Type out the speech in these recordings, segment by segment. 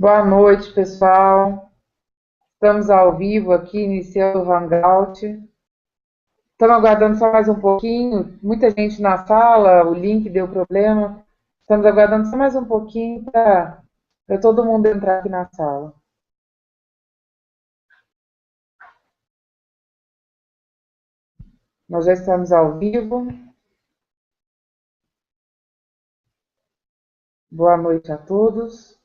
Boa noite, pessoal. Estamos ao vivo aqui, iniciando o Hangout. Estamos aguardando só mais um pouquinho. Muita gente na sala, o link deu problema. Estamos aguardando só mais um pouquinho para todo mundo entrar aqui na sala. Nós já estamos ao vivo. Boa noite a todos.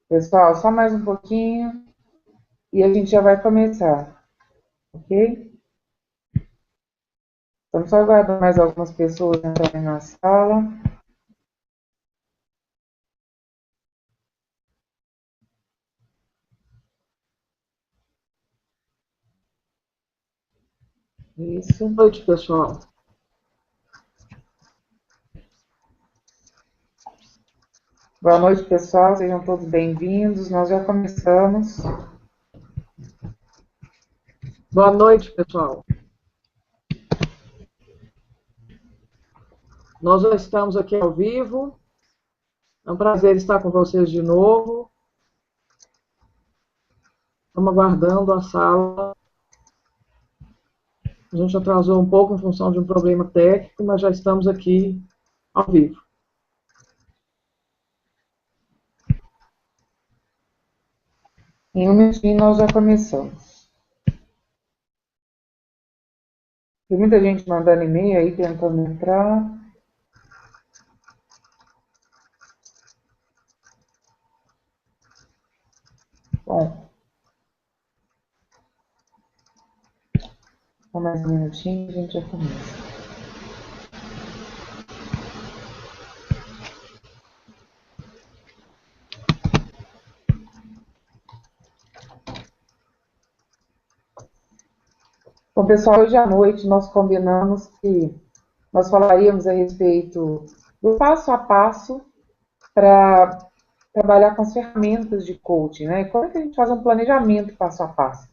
Pessoal, só mais um pouquinho e a gente já vai começar, ok? Estamos só aguardando mais algumas pessoas entrarem na sala. Isso. Boa noite, pessoal. Boa noite, pessoal. Sejam todos bem-vindos. Nós já começamos. Boa noite, pessoal. Nós já estamos aqui ao vivo. É um prazer estar com vocês de novo. Estamos aguardando a sala. A gente atrasou um pouco em função de um problema técnico, mas já estamos aqui ao vivo. Em um minutinho nós já começamos. Tem muita gente mandando e-mail aí, tentando entrar. Bom, só mais um minutinho e a gente já começa. Bom, pessoal, hoje à noite nós combinamos que nós falaríamos a respeito do passo a passo para trabalhar com as ferramentas de coaching, né? Como é que a gente faz um planejamento passo a passo?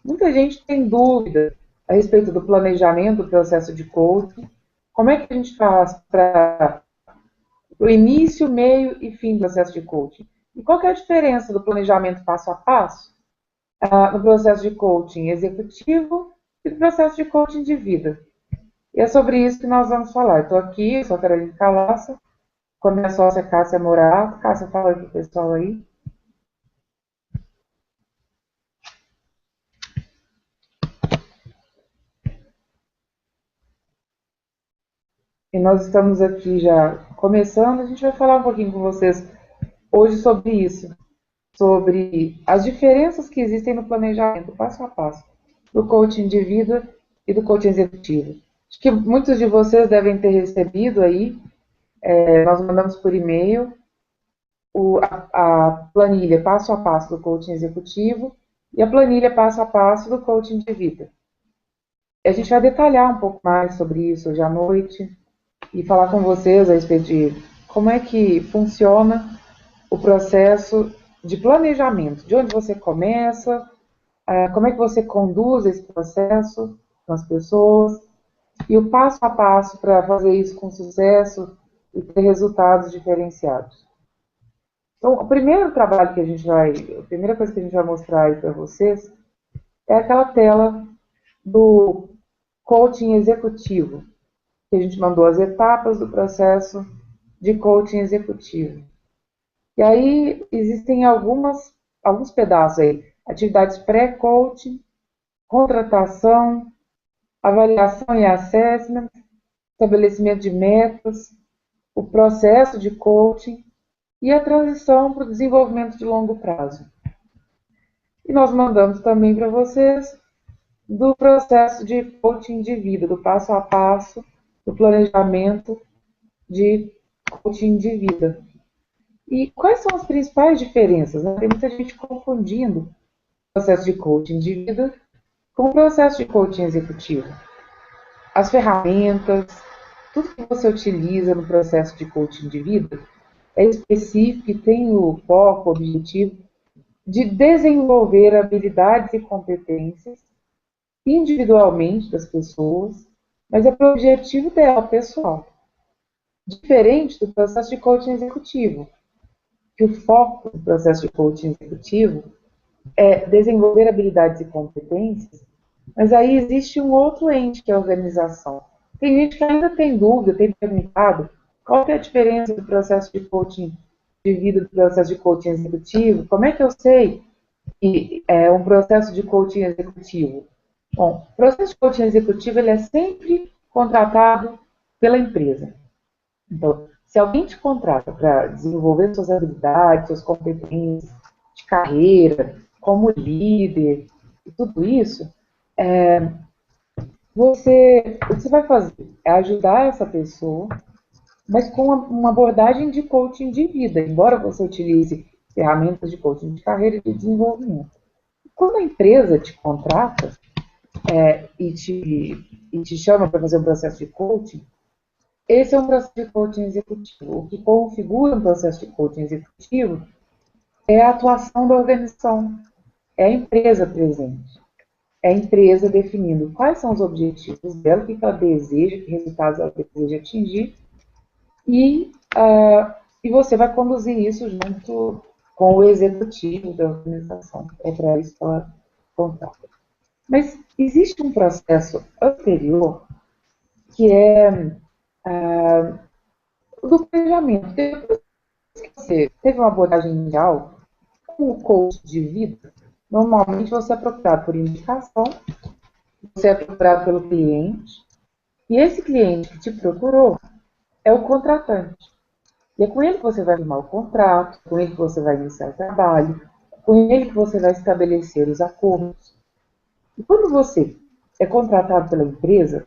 Muita gente tem dúvida a respeito do planejamento do processo de coaching. Como é que a gente faz para o início, meio e fim do processo de coaching? E qual que é a diferença do planejamento passo a passo no processo de coaching executivo e do processo de coaching de vida? E é sobre isso que nós vamos falar. Estou aqui, eu sou a Carolina Calaça, com a minha sócia Cássia Morato. Cássia, fala aí para o pessoal aí. E nós estamos aqui já começando, a gente vai falar um pouquinho com vocês hoje sobre isso, sobre as diferenças que existem no planejamento passo a passo do coaching de vida e do coaching executivo. Acho que muitos de vocês devem ter recebido aí, nós mandamos por e-mail a planilha passo a passo do coaching executivo e a planilha passo a passo do coaching de vida. A gente vai detalhar um pouco mais sobre isso hoje à noite e falar com vocês a respeito de como é que funciona o processo de planejamento, de onde você começa, como é que você conduz esse processo com as pessoas e o passo a passo para fazer isso com sucesso e ter resultados diferenciados. Então, o primeiro trabalho que a gente vai, a primeira coisa que a gente vai mostrar aí para vocês é aquela tela do coaching executivo, que a gente mandou as etapas do processo de coaching executivo. E aí existem alguns pedaços aí. Atividades pré-coaching, contratação, avaliação e assessment, estabelecimento de metas, o processo de coaching e a transição para o desenvolvimento de longo prazo. E nós mandamos também para vocês do processo de coaching de vida, do passo a passo, do planejamento de coaching de vida. E quais são as principais diferenças? Né? Tem muita gente confundindo o processo de coaching de vida com o processo de coaching executivo. As ferramentas, tudo que você utiliza no processo de coaching de vida é específico e tem o foco, o objetivo de desenvolver habilidades e competências individualmente das pessoas, mas é para o objetivo dela, pessoal. Diferente do processo de coaching executivo, que o foco do processo de coaching executivo é desenvolver habilidades e competências, mas aí existe um outro ente, que é a organização. Tem gente que ainda tem dúvida, tem perguntado qual que é a diferença do processo de coaching de vida do processo de coaching executivo, como é que eu sei que é um processo de coaching executivo? Bom, o processo de coaching executivo ele é sempre contratado pela empresa. Então, se alguém te contrata para desenvolver suas habilidades, suas competências de carreira, como líder, e tudo isso, o que você vai fazer é ajudar essa pessoa, mas com uma abordagem de coaching de vida, embora você utilize ferramentas de coaching de carreira e de desenvolvimento. Quando a empresa te contrata e te chama para fazer um processo de coaching, esse é um processo de coaching executivo. O que configura um processo de coaching executivo é a atuação da organização, é a empresa presente. É a empresa definindo quais são os objetivos dela, o que ela deseja, que resultados ela deseja atingir, e você vai conduzir isso junto com o executivo da organização. É para isso que ela contrata. Mas existe um processo anterior que é o do planejamento. Depois que você teve uma abordagem inicial, com o coach de vida, normalmente você é procurado por indicação, você é procurado pelo cliente, e esse cliente que te procurou é o contratante. E é com ele que você vai firmar o contrato, com ele que você vai iniciar o trabalho, com ele que você vai estabelecer os acordos. E quando você é contratado pela empresa,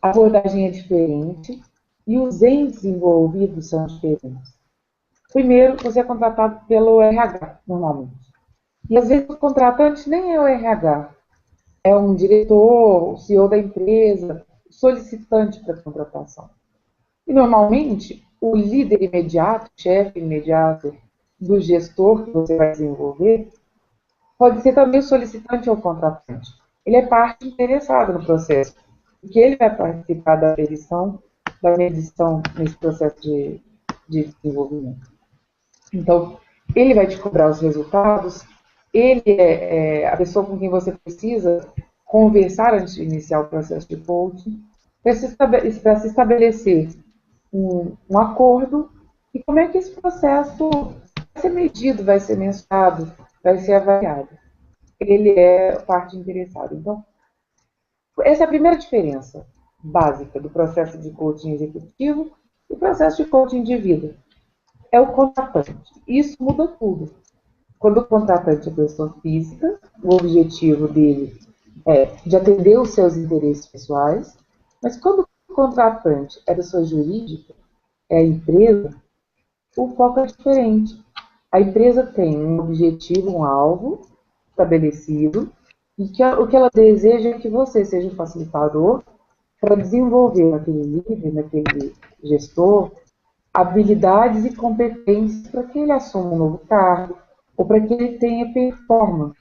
a abordagem é diferente e os entes envolvidos são diferentes. Primeiro, você é contratado pelo RH, normalmente. E às vezes o contratante nem é o RH, é um diretor, o CEO da empresa, solicitante para a contratação. E normalmente, o líder imediato, o chefe imediato do gestor que você vai desenvolver, pode ser também o solicitante ou o contratante. Ele é parte interessada no processo, porque ele vai participar da aferição, da medição nesse processo de desenvolvimento. Então, ele vai te cobrar os resultados, ele é a pessoa com quem você precisa conversar antes de iniciar o processo de coaching, para se estabelecer um acordo e como é que esse processo vai ser medido, vai ser mensurado, vai ser avaliado. Ele é parte interessada. Então, essa é a primeira diferença básica do processo de coaching executivo e o processo de coaching de vida. É o contratante. Isso muda tudo. Quando o contratante é pessoa física, o objetivo dele é de atender os seus interesses pessoais, mas quando o contratante é pessoa jurídica, é a empresa, o foco é diferente. A empresa tem um objetivo, um alvo estabelecido, e o que ela deseja é que você seja um facilitador para desenvolver naquele líder, naquele gestor, habilidades e competências para que ele assuma um novo cargo, ou para que ele tenha performance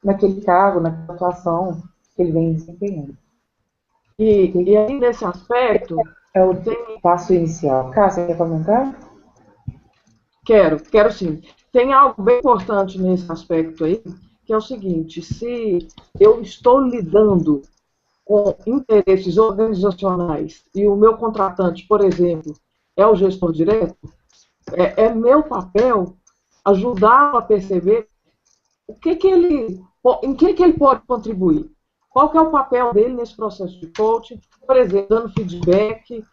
naquele cargo, naquela atuação que ele vem desempenhando. E aí, nesse aspecto, é o passo inicial. Cássia, quer comentar? Quero sim. Tem algo bem importante nesse aspecto aí, que é o seguinte: se eu estou lidando com interesses organizacionais e o meu contratante, por exemplo, é o gestor direto, é meu papel ajudá-lo a perceber em que ele pode contribuir. Qual que é o papel dele nesse processo de coaching? Por exemplo, dando feedback,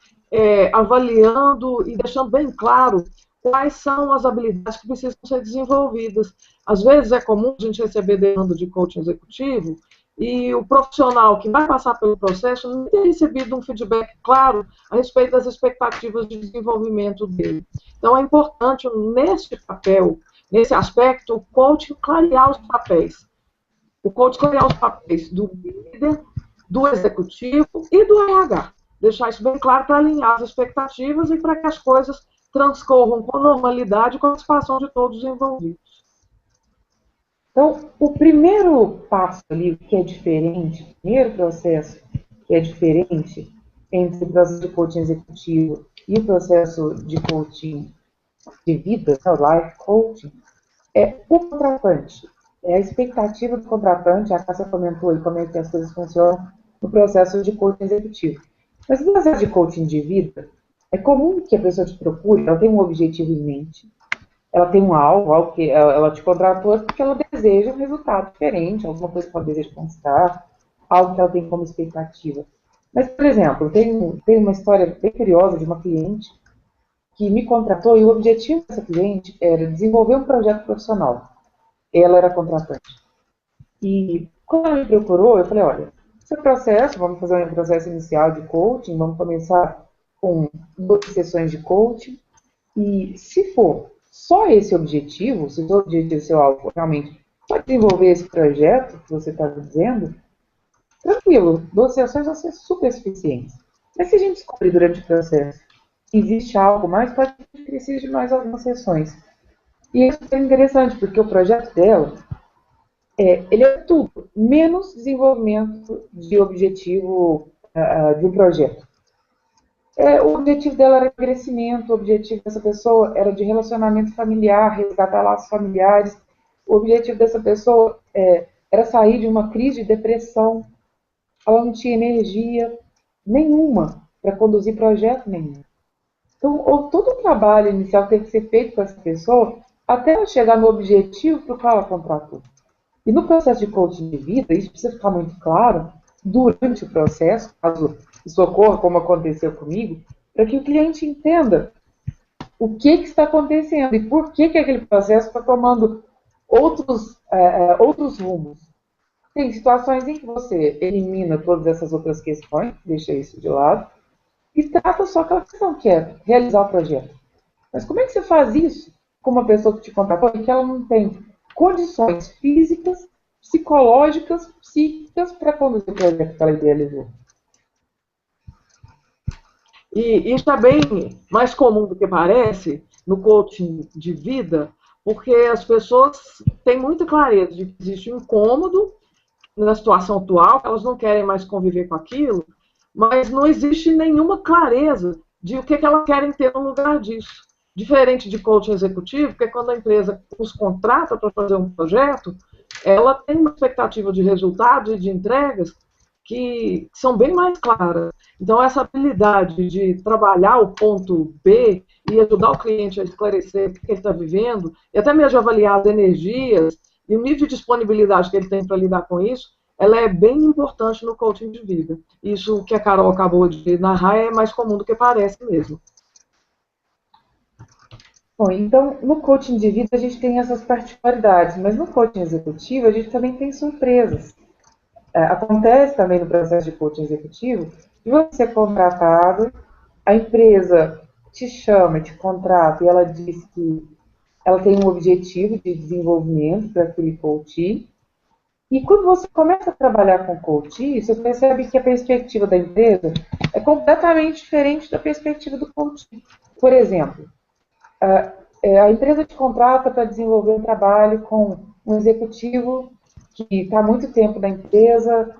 avaliando e deixando bem claro quais são as habilidades que precisam ser desenvolvidas. Às vezes é comum a gente receber demanda de coaching executivo e o profissional que vai passar pelo processo não tem recebido um feedback claro a respeito das expectativas de desenvolvimento dele. Então é importante, nesse papel, nesse aspecto, o coach clarear os papéis. O coach clarear os papéis do líder, do executivo e do RH. Deixar isso bem claro para alinhar as expectativas e para que as coisas transcorram com normalidade com a participação de todos os envolvidos. Então, o primeiro passo ali que é diferente, o primeiro processo que é diferente entre o processo de coaching executivo e o processo de coaching de vida, o life coaching, é o contratante. É a expectativa do contratante, a Cássia comentou aí como é que as coisas funcionam no processo de coaching executivo. Mas no processo de coaching de vida, é comum que a pessoa te procure, ela tem um objetivo em mente, ela tem um algo que ela te contratou porque ela deseja um resultado diferente, alguma coisa que ela deseja conquistar, algo que ela tem como expectativa. Mas, por exemplo, tem uma história bem curiosa de uma cliente que me contratou e o objetivo dessa cliente era desenvolver um projeto profissional. Ela era contratante. E quando ela me procurou, eu falei, olha, esse é o processo, vamos fazer um processo inicial de coaching, vamos começar com 2 sessões de coaching, e se for só esse objetivo, se o seu objetivo, seu alvo realmente só desenvolver esse projeto que você está dizendo, tranquilo, 2 sessões vão ser super suficientes. Mas se a gente descobrir durante o processo que existe algo mais, pode ser que precise de mais algumas sessões. E isso é interessante, porque o projeto dela, ele é tudo, menos desenvolvimento de objetivo de um projeto. O objetivo dela era crescimento, o objetivo dessa pessoa era de relacionamento familiar, resgatar laços familiares. O objetivo dessa pessoa era sair de uma crise de depressão. Ela não tinha energia nenhuma para conduzir projeto nenhum. Então, todo o trabalho inicial teve que ser feito com essa pessoa até ela chegar no objetivo para o qual ela contratou. E no processo de coaching de vida, isso precisa ficar muito claro durante o processo, caso isso ocorra, como aconteceu comigo, para que o cliente entenda o que está acontecendo e por que aquele processo está tomando outros rumos. Tem situações em que você elimina todas essas outras questões, deixa isso de lado, e trata só aquela questão que é realizar o projeto. Mas como é que você faz isso com uma pessoa que te contratou e que ela não tem condições físicas, psicológicas, psíquicas para conduzir o projeto que ela idealizou? E isso é bem mais comum do que parece no coaching de vida, porque as pessoas têm muita clareza de que existe um incômodo na situação atual, que elas não querem mais conviver com aquilo, mas não existe nenhuma clareza de o que elas querem ter no lugar disso. Diferente de coaching executivo, porque quando a empresa os contrata para fazer um projeto, ela tem uma expectativa de resultados e de entregas que são bem mais claras. Então, essa habilidade de trabalhar o ponto B e ajudar o cliente a esclarecer o que ele está vivendo, e até mesmo avaliar as energias e o nível de disponibilidade que ele tem para lidar com isso, ela é bem importante no coaching de vida. Isso que a Carol acabou de narrar é mais comum do que parece mesmo. Bom, então, no coaching de vida a gente tem essas particularidades, mas no coaching executivo a gente também tem surpresas. Acontece também no processo de coaching executivo de você ser contratado, a empresa te chama, te contrata e ela diz que ela tem um objetivo de desenvolvimento para aquele coach. E quando você começa a trabalhar com coach, você percebe que a perspectiva da empresa é completamente diferente da perspectiva do coach. Por exemplo, a empresa te contrata para desenvolver um trabalho com um executivo que está há muito tempo na empresa,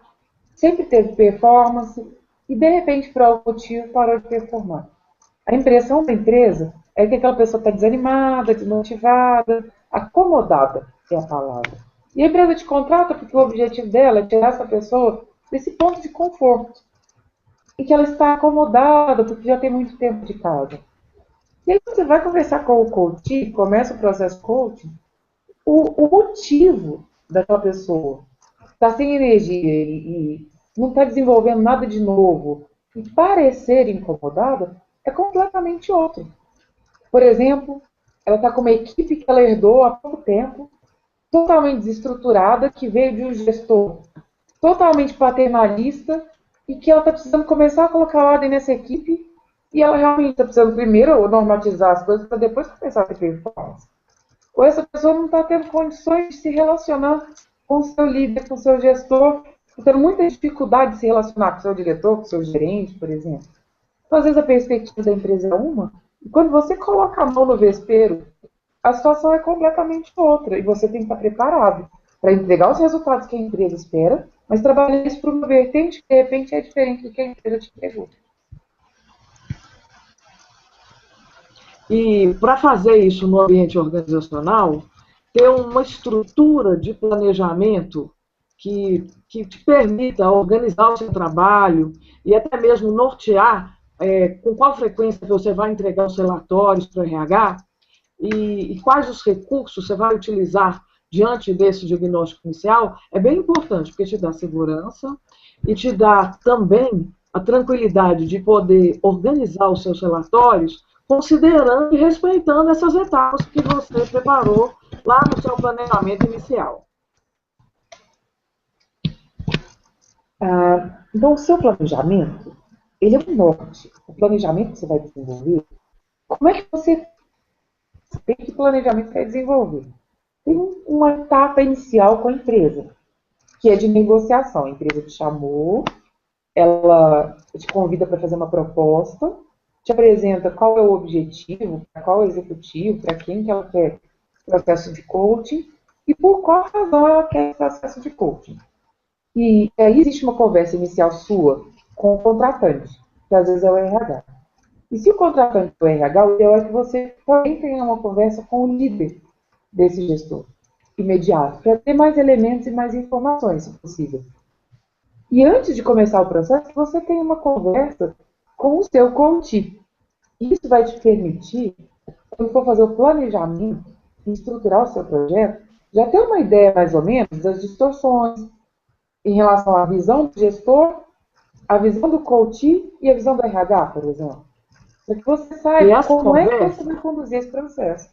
sempre teve performance e, de repente, por algum motivo, parou de performar. A impressão da empresa é que aquela pessoa está desanimada, desmotivada, acomodada é a palavra. E a empresa te contrata porque o objetivo dela é tirar essa pessoa desse ponto de conforto, em que ela está acomodada porque já tem muito tempo de casa. E aí você vai conversar com o coach, começa o processo coaching, o motivo daquela pessoa está sem energia e não está desenvolvendo nada de novo e parecer incomodada é completamente outro. Por exemplo, ela está com uma equipe que ela herdou há pouco tempo, totalmente desestruturada, que veio de um gestor totalmente paternalista e que ela está precisando começar a colocar ordem nessa equipe e ela realmente está precisando primeiro normatizar as coisas para depois começar a ter performance. Ou essa pessoa não está tendo condições de se relacionar com o seu líder, com o seu gestor, está tendo muita dificuldade de se relacionar com o seu diretor, com o seu gerente, por exemplo. Então, às vezes a perspectiva da empresa é uma E quando você coloca a mão no vespeiro, a situação é completamente outra. E você tem que estar preparado para entregar os resultados que a empresa espera, mas trabalhar isso para uma vertente que, de repente, é diferente do que a empresa te entregou. E para fazer isso no ambiente organizacional, ter uma estrutura de planejamento que te permita organizar o seu trabalho e até mesmo nortear com qual frequência você vai entregar os relatórios para o RH e quais os recursos você vai utilizar diante desse diagnóstico inicial, é bem importante, porque te dá segurança e te dá também a tranquilidade de poder organizar os seus relatórios considerando e respeitando essas etapas que você preparou lá no seu planejamento inicial. Então, o seu planejamento, ele é um norte. O planejamento que você vai desenvolver, como é que você tem que planejamento vai desenvolver? Tem uma etapa inicial com a empresa, que é de negociação. A empresa te chamou, ela te convida para fazer uma proposta, te apresenta qual é o objetivo, para qual executivo, para quem que ela quer processo de coaching e por qual razão ela quer processo de coaching. E aí existe uma conversa inicial sua com o contratante, que às vezes é o RH. E se o contratante é o RH, o ideal é que você também tenha uma conversa com o líder desse gestor imediato, para ter mais elementos e mais informações, se possível. E antes de começar o processo, você tem uma conversa com o seu coach. Isso vai te permitir, quando for fazer o planejamento e estruturar o seu projeto, já ter uma ideia mais ou menos das distorções em relação à visão do gestor, a visão do coach e a visão do RH, por exemplo. Para que você saiba como é que você vai conduzir esse processo.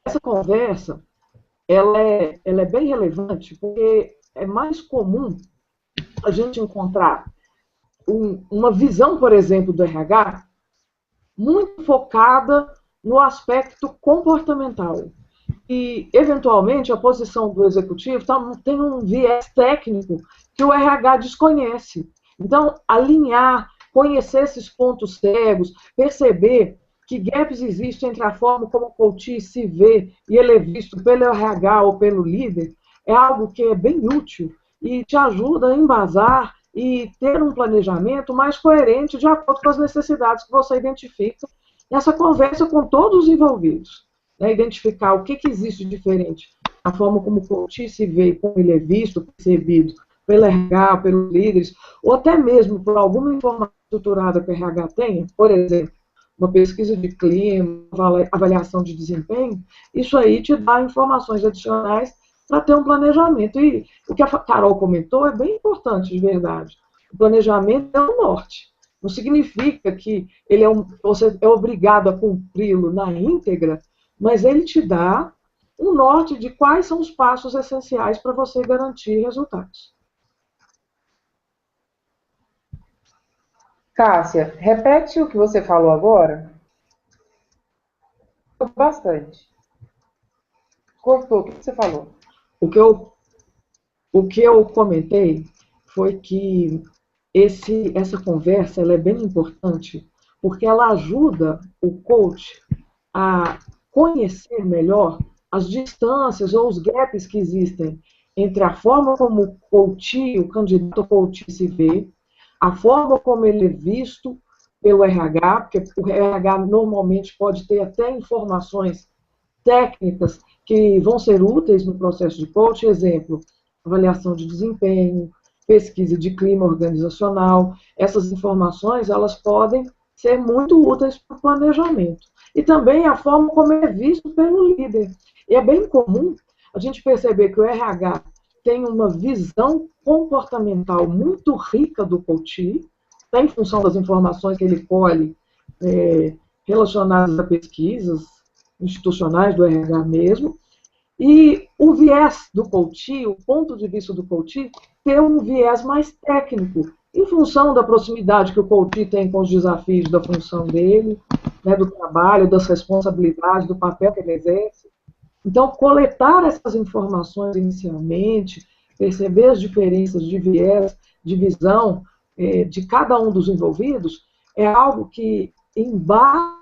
Essa conversa, ela é bem relevante, porque é mais comum a gente encontrar uma visão, por exemplo, do RH muito focada no aspecto comportamental. E, eventualmente, a posição do executivo tem um viés técnico que o RH desconhece. Então, alinhar, conhecer esses pontos cegos, perceber que gaps existem entre a forma como o coach se vê e ele é visto pelo RH ou pelo líder, é algo que é bem útil e te ajuda a embasar e ter um planejamento mais coerente de acordo com as necessidades que você identifica nessa conversa com todos os envolvidos. Né? Identificar o que existe de diferente, a forma como o coach se vê, como ele é visto, percebido pelo RH, pelos líderes, ou até mesmo por alguma informação estruturada que o RH tenha, por exemplo, uma pesquisa de clima, avaliação de desempenho, isso aí te dá informações adicionais para ter um planejamento. E o que a Carol comentou é bem importante, de verdade. O planejamento é o norte. Não significa que você é obrigado a cumpri-lo na íntegra, mas ele te dá um norte de quais são os passos essenciais para você garantir resultados. Cássia, repete o que você falou agora. Bastante. Cortou, o que você falou? O que eu comentei foi que essa conversa ela é bem importante, porque ela ajuda o coach a conhecer melhor as distâncias ou os gaps que existem entre a forma como o coach, o candidato coach se vê, a forma como ele é visto pelo RH, porque o RH normalmente pode ter até informações técnicas que vão ser úteis no processo de coaching, exemplo, avaliação de desempenho, pesquisa de clima organizacional. Essas informações elas podem ser muito úteis para o planejamento. E também a forma como é visto pelo líder. E é bem comum a gente perceber que o RH tem uma visão comportamental muito rica do coach, em função das informações que ele colhe relacionadas a pesquisas institucionais do RH mesmo, e o viés do coach, o ponto de vista do coach, ter um viés mais técnico, em função da proximidade que o coach tem com os desafios da função dele, né, do trabalho, das responsabilidades, do papel que ele exerce. Então, coletar essas informações inicialmente, perceber as diferenças de viés, de visão de cada um dos envolvidos, é algo que embasa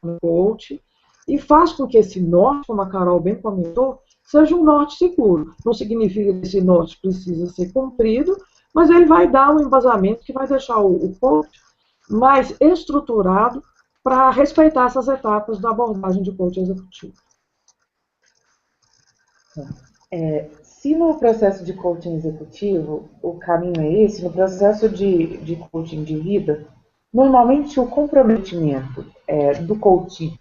no coach e faz com que esse norte, como a Carol bem comentou, seja um norte seguro. Não significa que esse norte precisa ser cumprido, mas ele vai dar um embasamento que vai deixar o coach mais estruturado para respeitar essas etapas da abordagem de coaching executivo. Se no processo de coaching executivo o caminho é esse, no processo de coaching de vida, normalmente o comprometimento do coach,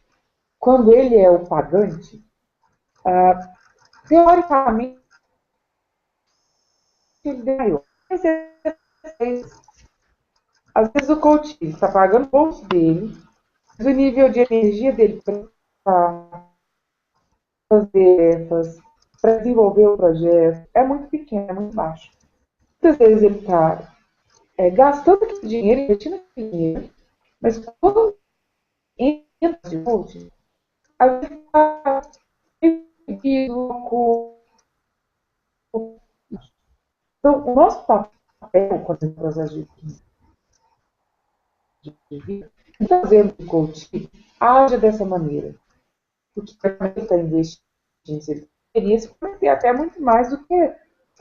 quando ele é o pagante, teoricamente ele ganhou. Às vezes o coach está pagando o bolso dele, mas o nível de energia dele para fazer para desenvolver o projeto é muito pequeno, é muito baixo. Muitas vezes ele está gastando aquele dinheiro, investindo aquele dinheiro, mas quando entra de coaching, às vezes está então, o nosso papel quando é um processo de vida é fazer o coach haja dessa maneira. Porque também está investindo em experiência, pode ter até muito mais do que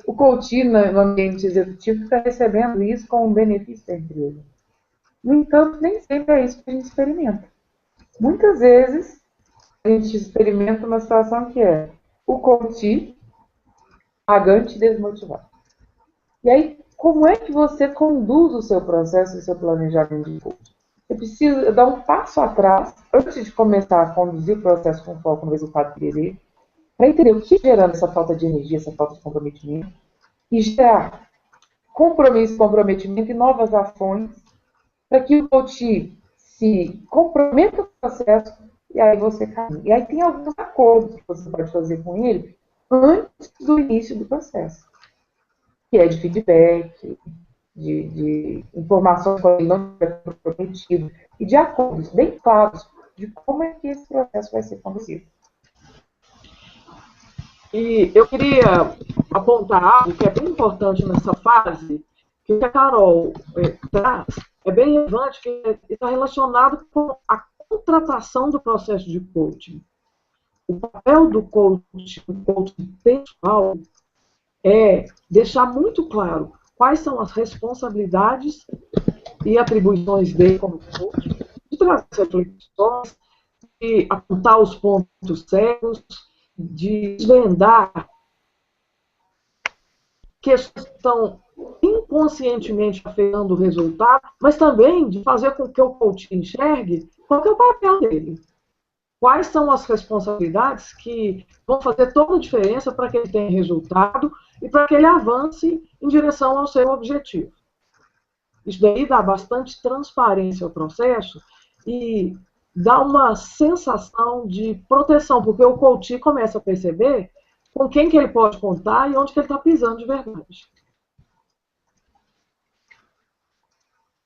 o coach no ambiente executivo está recebendo isso como um benefício da empresa. No entanto, nem sempre é isso que a gente experimenta. Muitas vezes, a gente experimenta uma situação que é o coach pagante e desmotivado. E aí, como é que você conduz o seu processo, o seu planejamento de coaching? Você precisa dar um passo atrás antes de começar a conduzir o processo com foco no resultado querer, para entender o que gerando essa falta de energia, essa falta de comprometimento, e gerar compromisso, comprometimento e novas ações para que o coach se comprometa com o processo e aí você caminha. E aí tem alguns acordos que você pode fazer com ele antes do início do processo, que é de feedback, de informações quando ele não estiver comprometido, e de acordos bem claros de como é que esse processo vai ser conduzido. E eu queria apontar algo que é bem importante nessa fase, que a Carol traz, é bem relevante, que está relacionado com a contratação do processo de coaching. O papel do coaching pessoal, é deixar muito claro quais são as responsabilidades e atribuições dele como coach, de trazer reflexões, de apontar os pontos cegos, de desvendar questões que estão inconscientemente afetando o resultado, mas também de fazer com que o coach enxergue qual é o papel dele. Quais são as responsabilidades que vão fazer toda a diferença para que ele tenha resultado e para que ele avance em direção ao seu objetivo. Isso daí dá bastante transparência ao processo e dá uma sensação de proteção, porque o coach começa a perceber com quem que ele pode contar e onde que ele está pisando de verdade.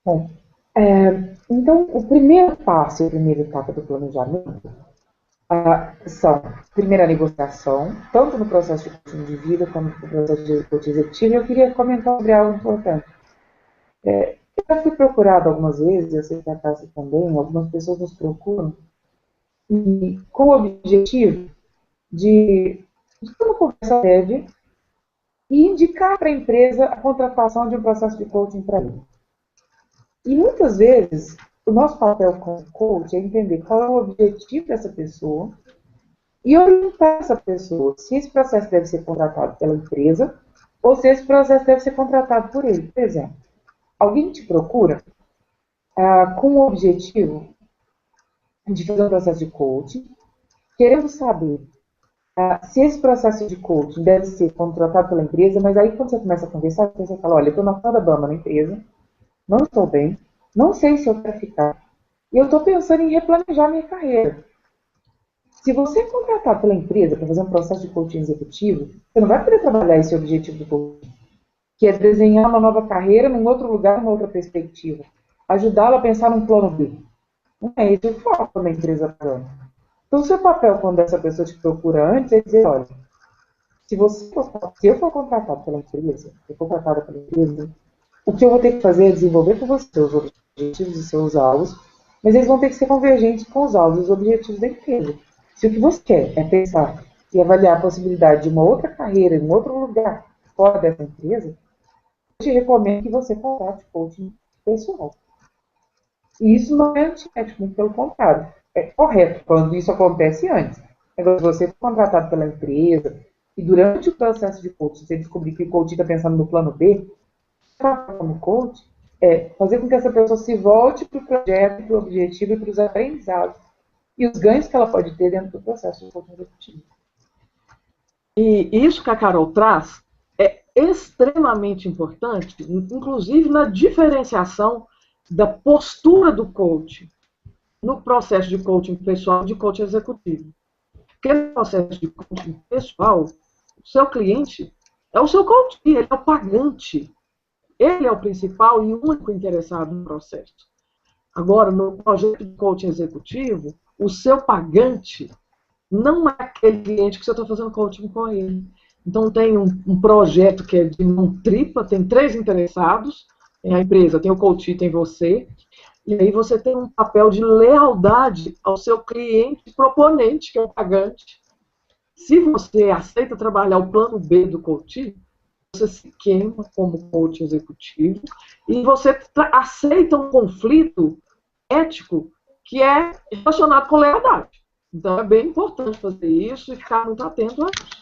Bom, então, o primeiro passo e a primeira etapa do planejamento são, primeiro, a negociação, tanto no processo de coaching de vida como no processo de coaching executivo. Eu queria comentar sobre algo importante. Eu já fui procurado algumas vezes, eu sei que a Cássia também, algumas pessoas nos procuram, e com o objetivo de ter uma conversa prévia e indicar para a empresa a contratação de um processo de coaching para ele. E muitas vezes, o nosso papel como coach é entender qual é o objetivo dessa pessoa e orientar essa pessoa se esse processo deve ser contratado pela empresa ou se esse processo deve ser contratado por ele. Por exemplo, alguém te procura com o objetivo de fazer um processo de coaching, querendo saber se esse processo de coaching deve ser contratado pela empresa, mas aí quando você começa a conversar, você fala, olha, eu estou na corda bamba na empresa, não estou bem, não sei se eu quero ficar, e eu estou pensando em replanejar minha carreira. Se você é contratado pela empresa para fazer um processo de coaching executivo, você não vai poder trabalhar esse objetivo do coaching, que é desenhar uma nova carreira num outro lugar, numa outra perspectiva, ajudá-lo a pensar num plano B. Não é esse o foco da empresa plano. Então, o seu papel quando essa pessoa te procura antes é dizer, olha, se eu for contratado pela empresa, o que eu vou ter que fazer é desenvolver com você os objetivos e seus alvos mas eles vão ter que ser convergentes com os alvos e os objetivos da empresa. Se o que você quer é pensar e avaliar a possibilidade de uma outra carreira em um outro lugar fora dessa empresa, eu te recomendo que você contrate coaching pessoal. E isso não é antiético, muito pelo contrário. É correto quando isso acontece antes. Agora, se você for contratado pela empresa e durante o processo de coaching você descobrir que o coach está pensando no plano B, como coach é fazer com que essa pessoa se volte para o projeto, para o objetivo e para os aprendizados e os ganhos que ela pode ter dentro do processo de coaching executivo. E isso que a Carol traz é extremamente importante, inclusive na diferenciação da postura do coach no processo de coaching pessoal e de coaching executivo. Porque no processo de coaching pessoal, o seu cliente é o seu coach, ele é o pagante. Ele é o principal e único interessado no processo. Agora, no projeto de coaching executivo, o seu pagante não é aquele cliente que você está fazendo coaching com ele. Então, tem um projeto que é de mão tripla, tem 3 interessados, tem a empresa, tem o coach, tem você, e aí você tem um papel de lealdade ao seu cliente proponente, que é o pagante. Se você aceita trabalhar o plano B do coach, você se queima como coach executivo e você aceita um conflito ético que é relacionado com lealdade. Então, é bem importante fazer isso e ficar muito atento a isso.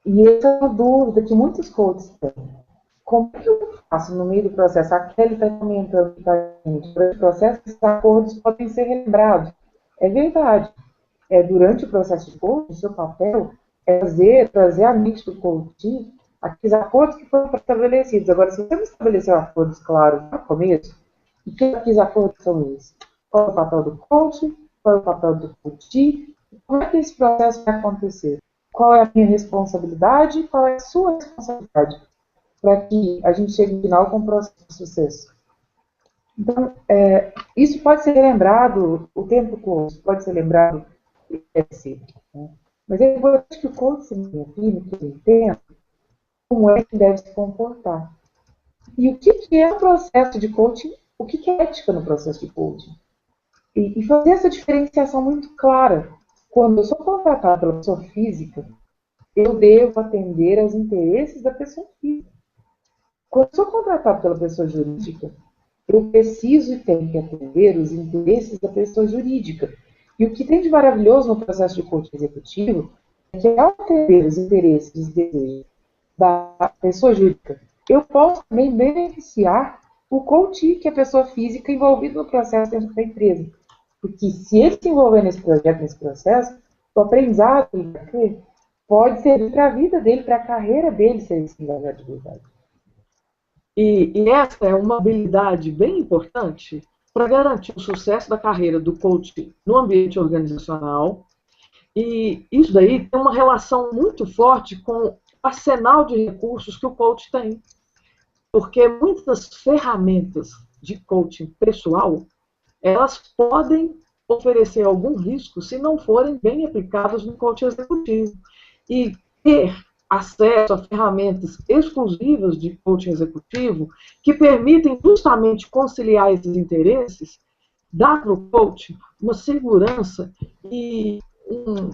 E essa é uma dúvida que muitos coaches têm. Como é que eu faço no meio do processo? A Kelly está comentando que durante o processo, esses acordos podem ser relembrados. É verdade. Durante o processo de coaching, o seu papel é trazer à mente do coach aqueles acordos que foram estabelecidos. Agora, se você não estabeleceu acordos claros no começo, e que aqueles acordos são esses? Qual é o papel do coach? Qual é o papel do coach? Como é que esse processo vai acontecer? Qual é a minha responsabilidade e qual é a sua responsabilidade? Para que a gente chegue no final com um processo de sucesso. Então, isso pode ser lembrado o tempo todo, pode ser lembrado sempre. Né? Mas é importante que o coach se define, que ele entenda como é que deve se comportar. E o que é o processo de coaching, o que é ética no processo de coaching. E fazer essa diferenciação muito clara. Quando eu sou contratado pela pessoa física, eu devo atender aos interesses da pessoa física. Quando eu sou contratado pela pessoa jurídica, eu preciso e tenho que atender os interesses da pessoa jurídica. E o que tem de maravilhoso no processo de coaching executivo é que, ao atender os interesses e os desejos da pessoa jurídica, eu posso também beneficiar o coach, que é a pessoa física envolvida no processo dentro da empresa. Porque se ele se envolver nesse projeto, nesse processo, o aprendizado que ele vai ter pode servir para a vida dele, para a carreira dele, se ele se engajar de verdade. E essa é uma habilidade bem importante para garantir o sucesso da carreira do coach no ambiente organizacional. E isso daí tem uma relação muito forte com o arsenal de recursos que o coach tem. Porque muitas ferramentas de coaching pessoal, elas podem oferecer algum risco se não forem bem aplicadas no coaching executivo. E ter acesso a ferramentas exclusivas de coaching executivo que permitem justamente conciliar esses interesses, dá para o coach uma segurança e um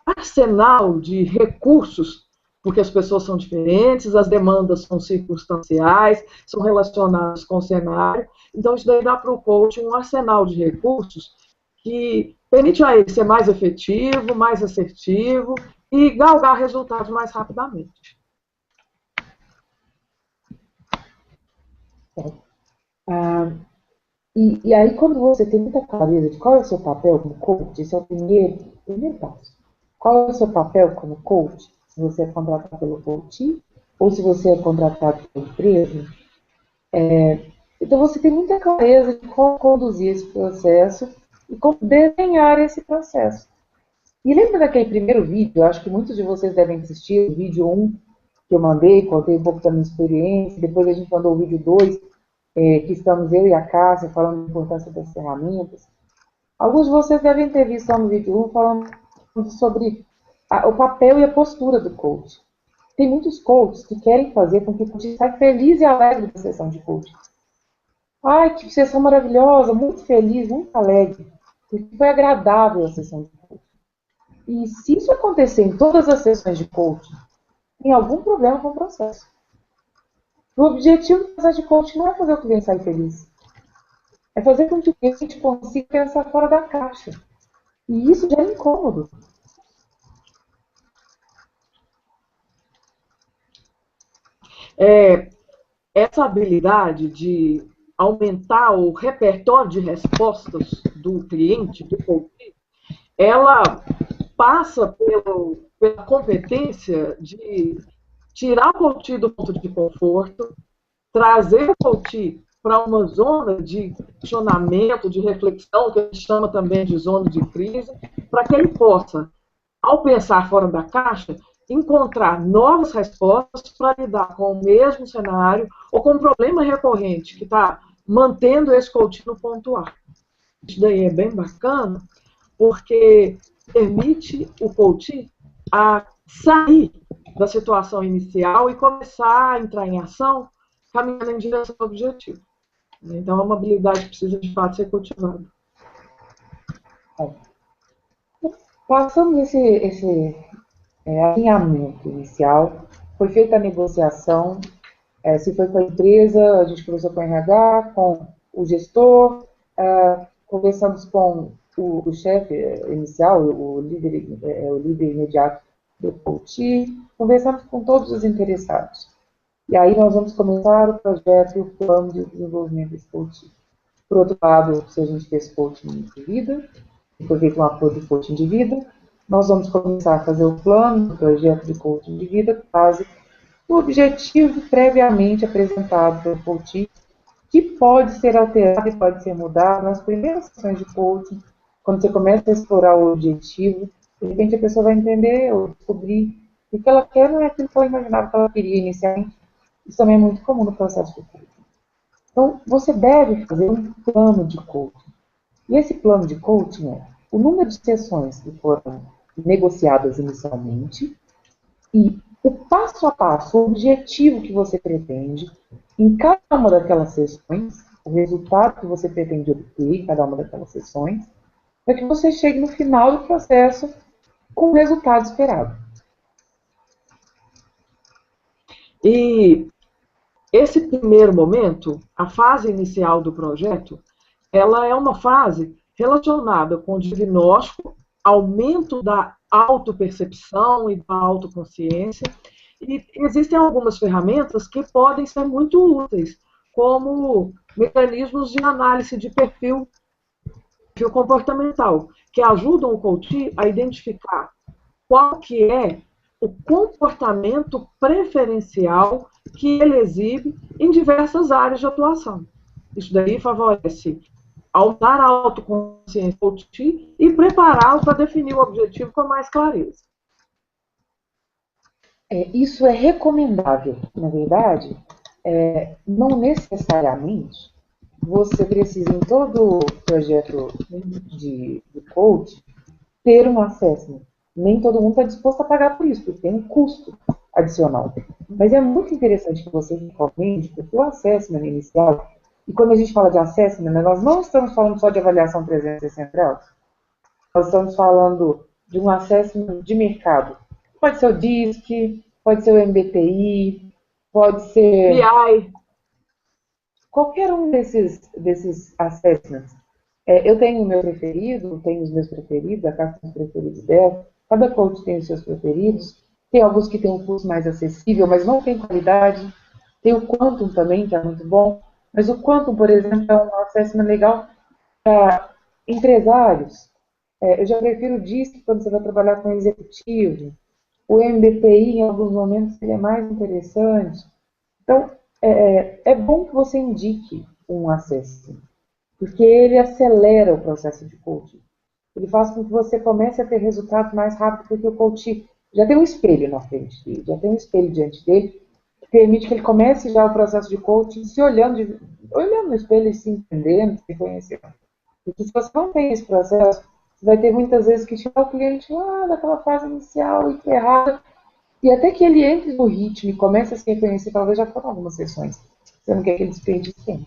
arsenal de recursos, porque as pessoas são diferentes, as demandas são circunstanciais, são relacionadas com o cenário. Então, isso daí dá para o coach um arsenal de recursos que permite a ele ser mais efetivo, mais assertivo e galgar resultados mais rapidamente. E aí, quando você tem muita clareza de qual é o seu papel como coach, esse é o primeiro passo. Qual é o seu papel como coach? Se você é contratado pelo coach ou se você é contratado pela empresa. Então, você tem muita clareza de como conduzir esse processo e como desenhar esse processo. E lembra daquele primeiro vídeo? Eu acho que muitos de vocês devem assistir o vídeo 1 que eu mandei, contei um pouco da minha experiência. Depois a gente mandou o vídeo 2, que estamos eu e a Cássia falando da importância das ferramentas. Alguns de vocês devem ter visto lá no vídeo 1 falando sobre o papel e a postura do coach. Tem muitos coaches que querem fazer com que o coach saia feliz e alegre da sessão de coaching. Ai, que sessão maravilhosa, muito feliz, muito alegre. Porque foi agradável a sessão de coaching. E se isso acontecer em todas as sessões de coaching, tem algum problema com o processo. O objetivo do processo de coaching não é fazer o cliente sair feliz. É fazer com que o cliente consiga pensar fora da caixa. E isso já é incômodo. Essa habilidade de aumentar o repertório de respostas do cliente, do coach, ela passa pela competência de tirar o coach do ponto de conforto, trazer o coach para uma zona de questionamento, de reflexão, que a gente chama também de zona de crise, para que ele possa, ao pensar fora da caixa, encontrar novas respostas para lidar com o mesmo cenário ou com um problema recorrente que está mantendo esse coach no ponto A. Isso daí é bem bacana, porque permite o coach a sair da situação inicial e começar a entrar em ação, caminhando em direção ao objetivo. Então, é uma habilidade que precisa, de fato, ser cultivada. Passamos esse alinhamento inicial, foi feita a negociação, se foi com a empresa, a gente conversou com o RH, com o gestor, conversamos com o chefe inicial, o líder imediato do coach, conversamos com todos os interessados. E aí nós vamos começar o projeto e o plano de desenvolvimento desse coaching. Por outro lado, se a gente fez coaching de vida, foi feito um acordo de coaching de vida, nós vamos começar a fazer o plano do projeto de coaching de vida com base no objetivo previamente apresentado pelo coaching, que pode ser alterado e pode ser mudado nas primeiras sessões de coaching, quando você começa a explorar o objetivo, de repente a pessoa vai entender ou descobrir que o que ela quer não é aquilo que ela imaginava que ela queria inicialmente. Isso também é muito comum no processo de coaching. Então, você deve fazer um plano de coaching. E esse plano de coaching é o número de sessões que foram negociadas inicialmente e o passo a passo, o objetivo que você pretende em cada uma daquelas sessões, o resultado que você pretende obter em cada uma daquelas sessões, para que você chegue no final do processo com o resultado esperado. E esse primeiro momento, a fase inicial do projeto, ela é uma fase relacionada com o diagnóstico, aumento da autopercepção e da autoconsciência, e existem algumas ferramentas que podem ser muito úteis, como mecanismos de análise de perfil comportamental, que ajudam o coach a identificar qual que é o comportamento preferencial que ele exibe em diversas áreas de atuação. Isso daí favorece aumentar a autoconsciência do coach e prepará-lo para definir o objetivo com mais clareza. Isso é recomendável, na verdade, não necessariamente você precisa, em todo projeto de coach, ter um assessment. Nem todo mundo está disposto a pagar por isso, porque tem um custo adicional. Mas é muito interessante que você recomende, porque o assessment inicial, e quando a gente fala de assessment, nós não estamos falando só de avaliação 360 graus, nós estamos falando de um assessment de mercado. Pode ser o DISC, pode ser o MBTI, pode ser BI. Qualquer um desses assessments. Eu tenho o meu preferido, tenho os meus preferidos, a Cássia tem os preferidos dela, cada coach tem os seus preferidos, tem alguns que têm um custo mais acessível, mas não tem qualidade, tem o Quantum também, que é muito bom, mas o Quantum, por exemplo, é um assessment legal para empresários. Eu já prefiro o DISC quando você vai trabalhar com executivo, o MBTI em alguns momentos ele é mais interessante. Então, é bom que você indique um acesso, porque ele acelera o processo de coaching. Ele faz com que você comece a ter resultados mais rápido, porque o coach já tem um espelho na frente dele, já tem um espelho diante dele, que permite que ele comece já o processo de coaching se olhando no espelho e se entendendo, se conhecendo. Porque se você não tem esse processo, você vai ter muitas vezes que tirar o cliente lá daquela fase inicial e errada, e até que ele entre no ritmo e comece a se reconhecer, talvez já foram algumas sessões. Você não quer que ele desperdice tempo.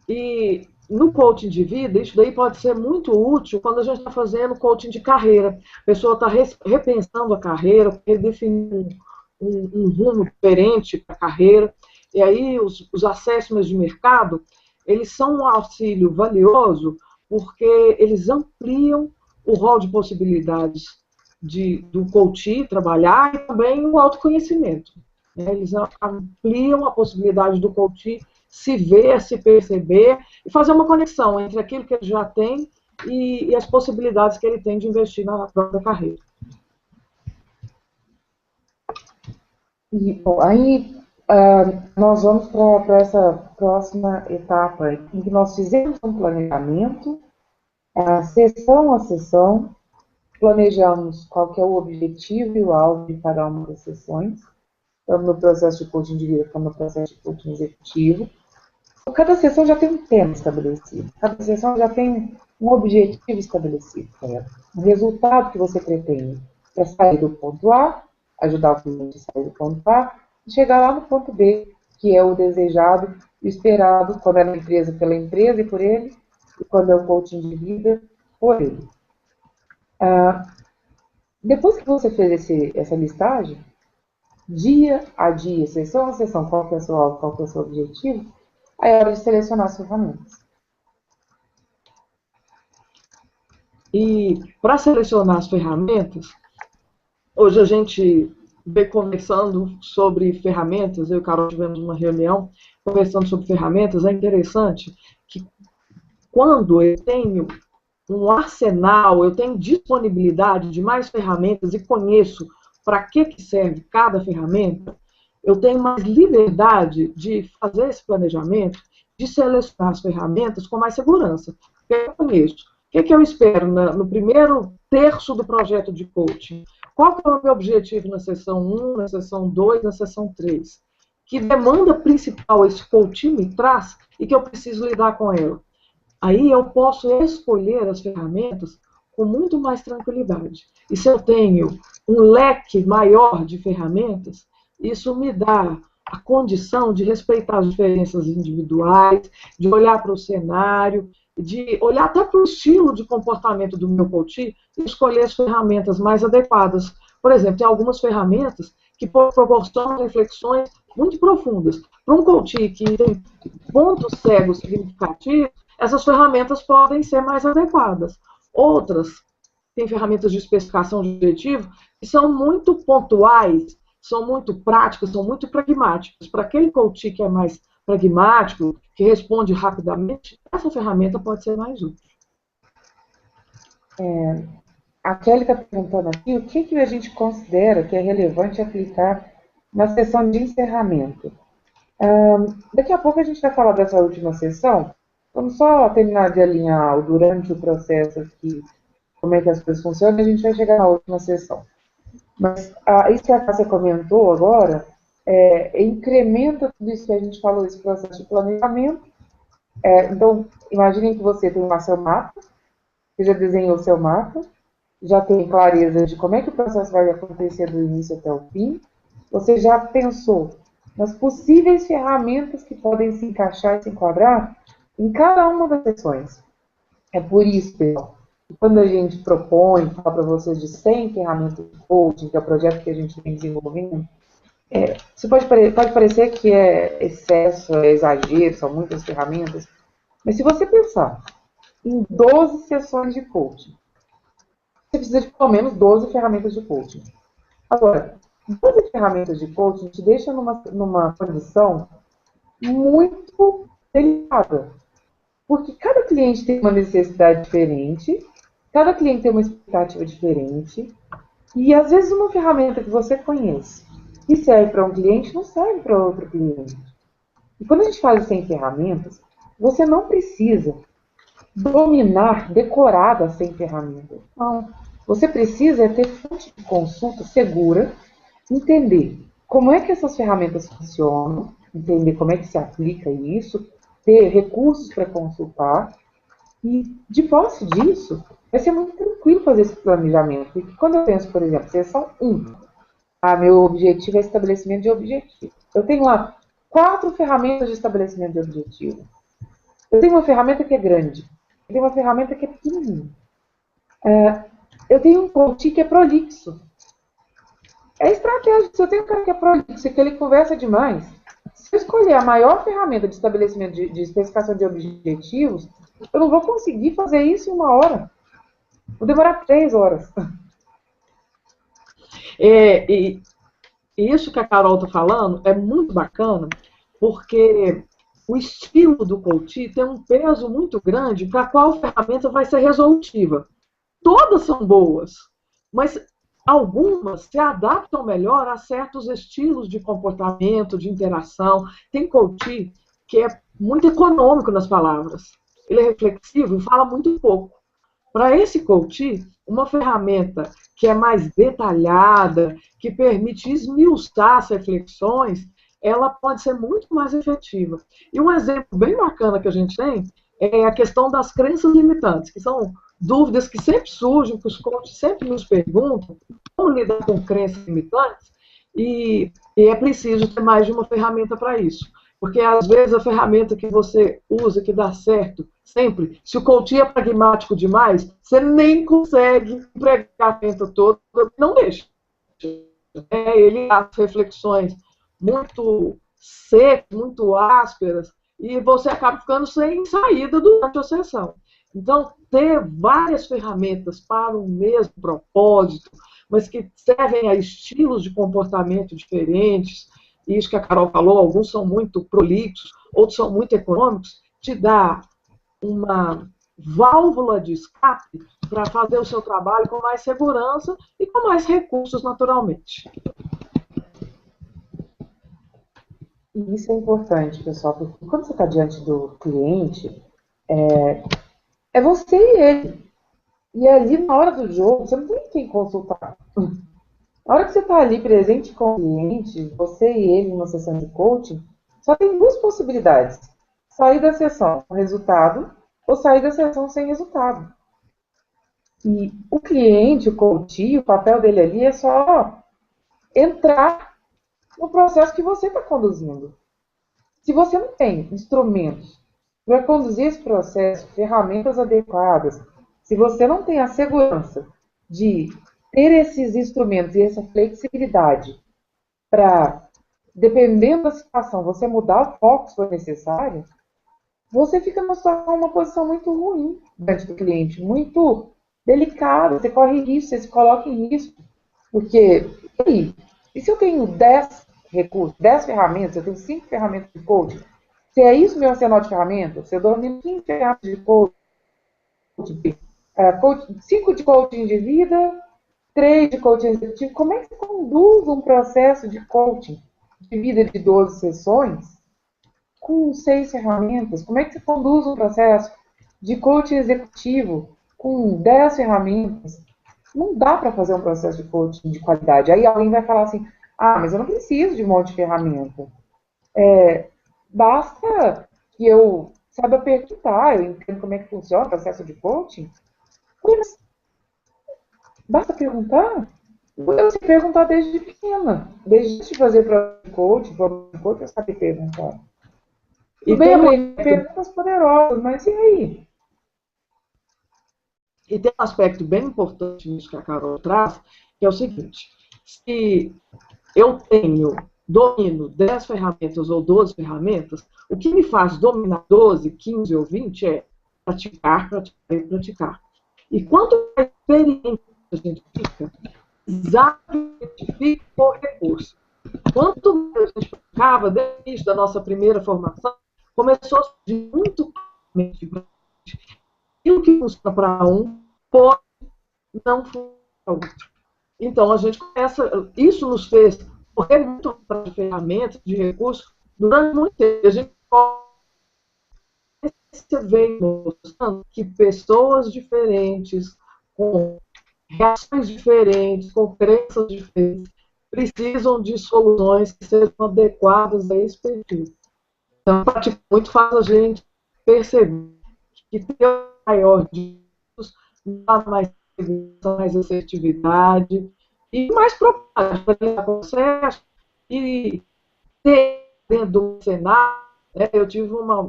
E no coaching de vida, isso daí pode ser muito útil quando a gente está fazendo coaching de carreira. A pessoa está repensando a carreira, redefinindo um rumo diferente para a carreira. E aí os assessments de mercado, eles são um auxílio valioso porque eles ampliam o rol de possibilidades do coach trabalhar e também o autoconhecimento. Eles ampliam a possibilidade do coach se ver, se perceber e fazer uma conexão entre aquilo que ele já tem e as possibilidades que ele tem de investir na própria carreira. E, bom, aí nós vamos para essa próxima etapa, em que nós fizemos um planejamento, sessão a sessão, planejamos qual que é o objetivo e o alvo de cada uma das sessões, tanto no processo de coaching de vida como no processo de coaching executivo. Cada sessão já tem um tema estabelecido, cada sessão já tem um objetivo estabelecido, um resultado que você pretende, é sair do ponto A, ajudar o cliente a sair do ponto A, e chegar lá no ponto B, que é o desejado, o esperado, quando é na empresa, pela empresa e por ele, e quando é o coaching de vida, por ele. Depois que você fez essa listagem, dia a dia, sessão a sessão, qual que é o seu alvo, qual que é o seu objetivo, aí é hora de selecionar as ferramentas. E para selecionar as ferramentas, hoje a gente veio conversando sobre ferramentas, eu e o Carol tivemos uma reunião conversando sobre ferramentas. É interessante que quando eu tenho um arsenal, eu tenho disponibilidade de mais ferramentas e conheço para que serve cada ferramenta, eu tenho mais liberdade de fazer esse planejamento, de selecionar as ferramentas com mais segurança. Porque eu conheço. O que eu espero no primeiro terço do projeto de coaching? Qual que é o meu objetivo na sessão 1, na sessão 2, na sessão 3? Que demanda principal esse coaching me traz e que eu preciso lidar com ela? Aí eu posso escolher as ferramentas com muito mais tranquilidade. E se eu tenho um leque maior de ferramentas, isso me dá a condição de respeitar as diferenças individuais, de olhar para o cenário, de olhar até para o estilo de comportamento do meu coach e escolher as ferramentas mais adequadas. Por exemplo, tem algumas ferramentas que proporcionam reflexões muito profundas. Para um coach que tem pontos cegos significativos, essas ferramentas podem ser mais adequadas. Outras, tem ferramentas de especificação de objetivo que são muito pontuais, são muito práticas, são muito pragmáticas. Para aquele coach que é mais pragmático, que responde rapidamente, essa ferramenta pode ser mais útil. A Kelly está perguntando aqui o que a gente considera que é relevante aplicar na sessão de encerramento. Daqui a pouco a gente vai falar dessa última sessão. Vamos só terminar de alinhar durante o processo aqui, como é que as coisas funcionam, e a gente vai chegar na última sessão. Mas isso que a Cássia comentou agora, incrementa tudo isso que a gente falou, esse processo de planejamento. Então, imaginem que você tem lá seu mapa, você já desenhou o seu mapa, já tem clareza de como é que o processo vai acontecer do início até o fim, você já pensou nas possíveis ferramentas que podem se encaixar e se enquadrar em cada uma das sessões. É por isso, pessoal, que quando a gente propõe, fala para vocês de 100 ferramentas de coaching, que é o projeto que a gente vem desenvolvendo, isso pode parecer que é excesso, é exagero, são muitas ferramentas, mas se você pensar em 12 sessões de coaching, você precisa de pelo menos 12 ferramentas de coaching. Agora, 12 ferramentas de coaching te deixam numa condição muito delicada. Porque cada cliente tem uma necessidade diferente, cada cliente tem uma expectativa diferente, e às vezes uma ferramenta que você conhece que serve para um cliente não serve para outro cliente. E quando a gente fala de 100 ferramentas, você não precisa dominar, decorar as 100 ferramentas. Não. Você precisa ter fonte de consulta segura, entender como é que essas ferramentas funcionam, entender como é que se aplica isso, ter recursos para consultar, e de posse disso, vai ser muito tranquilo fazer esse planejamento. Porque quando eu penso, por exemplo, sessão 1, meu objetivo é estabelecimento de objetivo. Eu tenho lá 4 ferramentas de estabelecimento de objetivo. Eu tenho uma ferramenta que é grande, eu tenho uma ferramenta que é pequenininha. Eu tenho um coach que é prolixo. É estratégico. Se eu tenho um cara que é prolixo e que ele conversa demais, se eu escolher a maior ferramenta de estabelecimento de especificação de objetivos, eu não vou conseguir fazer isso em 1 hora. Vou demorar 3 horas. E isso que a Carol está falando é muito bacana, porque o estilo do coach tem um peso muito grande para qual ferramenta vai ser resolutiva. Todas são boas, mas algumas se adaptam melhor a certos estilos de comportamento, de interação. Tem coach que é muito econômico nas palavras. Ele é reflexivo e fala muito pouco. Para esse coach, uma ferramenta que é mais detalhada, que permite esmiuçar as reflexões, ela pode ser muito mais efetiva. E um exemplo bem bacana que a gente tem é a questão das crenças limitantes, que são dúvidas que sempre surgem, que os coaches sempre nos perguntam, como lidar com crenças limitantes, e é preciso ter mais de uma ferramenta para isso. Porque às vezes a ferramenta que você usa, que dá certo, sempre, se o coach é pragmático demais, você nem consegue empregar a ferramenta toda, não deixa. Ele faz reflexões muito secas, muito ásperas, e você acaba ficando sem saída durante a sessão. Então, ter várias ferramentas para o mesmo propósito, mas que servem a estilos de comportamento diferentes, e isso que a Carol falou, alguns são muito prolixos, outros são muito econômicos, te dá uma válvula de escape para fazer o seu trabalho com mais segurança e com mais recursos, naturalmente. E isso é importante, pessoal, porque quando você está diante do cliente, é você e ele. E ali, na hora do jogo, você não tem quem consultar. Na hora que você está ali presente com o cliente, você e ele numa sessão de coaching, só tem 2 possibilidades. Sair da sessão com resultado ou sair da sessão sem resultado. E o cliente, o coach, o papel dele ali é só entrar no processo que você está conduzindo. Se você não tem instrumentos para conduzir esse processo, ferramentas adequadas, se você não tem a segurança de ter esses instrumentos e essa flexibilidade para, dependendo da situação, você mudar o foco se for necessário, você fica numa posição muito ruim diante do cliente, muito delicada, você corre risco, você se coloca em risco. Porque, e se eu tenho 10 recursos, 10 ferramentas, eu tenho 5 ferramentas de coaching, se é isso meu arsenal de ferramentas, se eu domino 15 ferramentas de coaching, 5 de coaching de vida, 3 de coaching executivo, como é que você conduz um processo de coaching de vida de 12 sessões com 6 ferramentas? Como é que você conduz um processo de coaching executivo com 10 ferramentas? Não dá para fazer um processo de coaching de qualidade. Aí alguém vai falar assim, mas eu não preciso de um monte de ferramenta. Basta que eu saiba perguntar, eu entendo como é que funciona o processo de coaching. Mas basta perguntar? Eu sei perguntar desde pequena. Desde fazer para coaching, eu sabia perguntar. E bem aprender perguntas poderosas, mas e aí? E tem um aspecto bem importante nisso que a Carol traz, que é o seguinte: se eu domino 10 ferramentas ou 12 ferramentas, o que me faz dominar 12, 15 ou 20 é praticar, praticar e praticar. E quanto mais experiente a gente fica, fica por recurso. Quanto mais a gente praticava, desde a nossa primeira formação, começou a surgir muito claramente aquilo que funciona para um pode não funcionar para outro. Então, a gente começa. Isso nos fez correr muito atrás de ferramentas, de recursos, durante muito tempo. A gente vem mostrando que pessoas diferentes, com reações diferentes, com crenças diferentes, precisam de soluções que sejam adequadas a esse perfil. Então, muito faz a gente perceber que ter maior de dá mais segurança, mais assertividade e mais propósito para o processo e ter dentro do cenário. Eu tive uma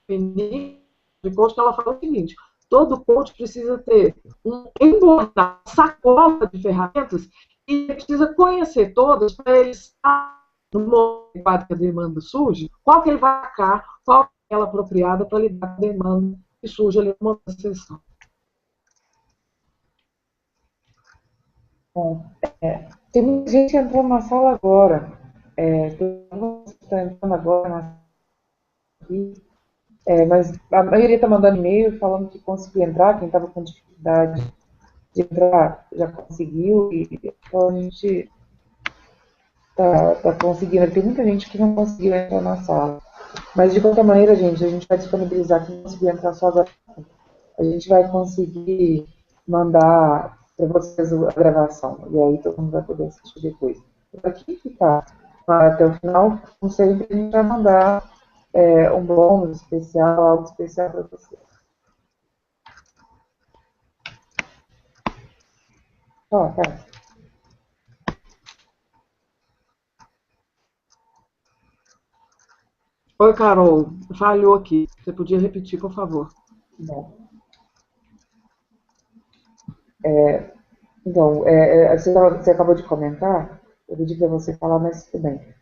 feminina de coach, que ela fala o seguinte: todo coach precisa ter um embordado, sacola de ferramentas e precisa conhecer todas para ele estar no momento que a demanda surge, qual que ele vai atacar, qual é aquela apropriada para lidar com a demanda que surge ali numa sessão. Bom, tem muita gente entrando na sala agora. Está entrando agora na sala aqui. Mas a maioria está mandando e-mail falando que conseguiu entrar, quem estava com dificuldade de entrar já conseguiu, e então a gente está conseguindo. Tem muita gente que não conseguiu entrar na sala. Mas de qualquer maneira, gente, a gente vai disponibilizar quem conseguiu entrar só agora. A gente vai conseguir mandar para vocês a gravação. E aí todo mundo vai poder assistir depois. Para quem ficar até o final, como sempre, a gente vai mandar um bônus especial, algo especial para vocês. Ó, tá. Oi, Carol, falhou aqui. Você podia repetir, por favor? Bom. Então, você acabou de comentar, eu pedi para você falar, mas tudo bem.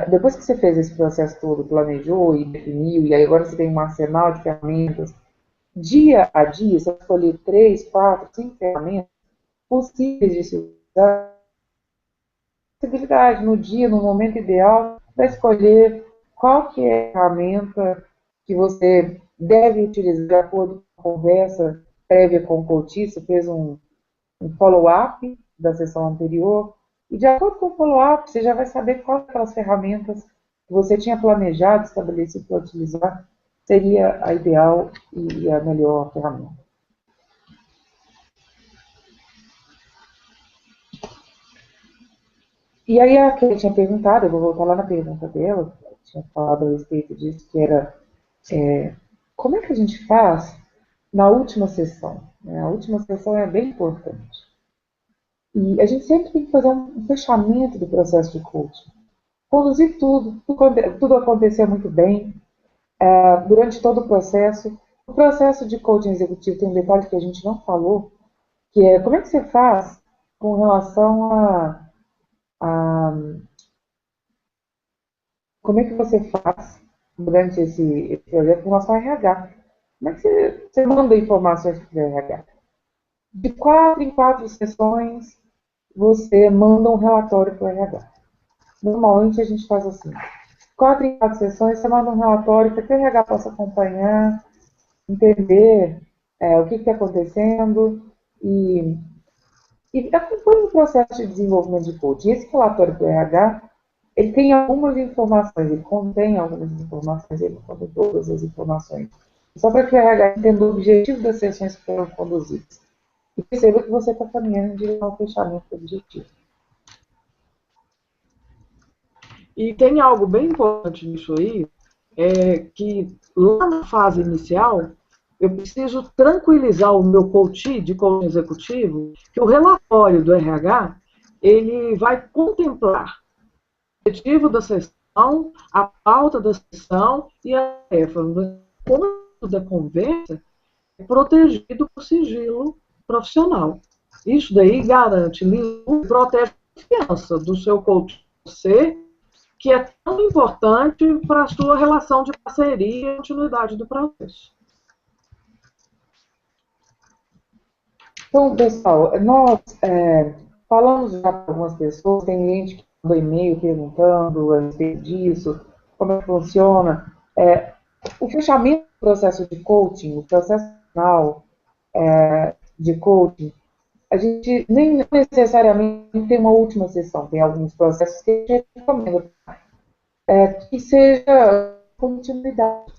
Depois que você fez esse processo todo, planejou e definiu, e aí agora você tem um arsenal de ferramentas, dia a dia, você escolher 3, 4, 5 ferramentas possíveis de se usar, possibilidade no dia, no momento ideal, para escolher qual que é a ferramenta que você deve utilizar de acordo com a conversa prévia com o coachista, fez um follow-up da sessão anterior, e de acordo com o follow-up, você já vai saber quais aquelas ferramentas que você tinha planejado, estabelecido para utilizar, seria a ideal e a melhor ferramenta. E aí a que eu tinha perguntado, eu vou voltar lá na pergunta dela, eu tinha falado a respeito disso, que era como é que a gente faz na última sessão? A última sessão é bem importante. E a gente sempre tem que fazer um fechamento do processo de coaching. Conduzir tudo acontecer muito bem, durante todo o processo. O processo de coaching executivo tem um detalhe que a gente não falou, que é como é que você faz com relação como é que você faz durante esse projeto com relação ao RH. Como é que você manda informações para o RH? De 4 em 4 sessões, você manda um relatório para o RH. Normalmente a gente faz assim. 4 em 4 sessões, você manda um relatório para que o RH possa acompanhar, entender o que está acontecendo e acompanha o processo de desenvolvimento de coaching. Esse relatório do RH, ele tem algumas informações, ele contém algumas informações, ele contém todas as informações. Só para que o RH entenda o objetivo das sessões que foram conduzidas. E perceba que você está caminhando em direção ao fechamento do objetivo. E tem algo bem importante nisso aí, que lá na fase inicial, eu preciso tranquilizar o meu coach de coaching executivo que o relatório do RH, ele vai contemplar o objetivo da sessão, a pauta da sessão e a tarefa. O ponto da conversa é protegido por sigilo profissional. Isso daí garante, protege a confiança do seu coach, você, que é tão importante para a sua relação de parceria e continuidade do processo. Então, pessoal, nós falamos já para algumas pessoas, tem gente que mandou e-mail perguntando a respeito disso, como é que funciona. O fechamento do processo de coaching, o processo final de coaching, a gente nem necessariamente tem uma última sessão, tem alguns processos que a gente recomenda que seja continuidade.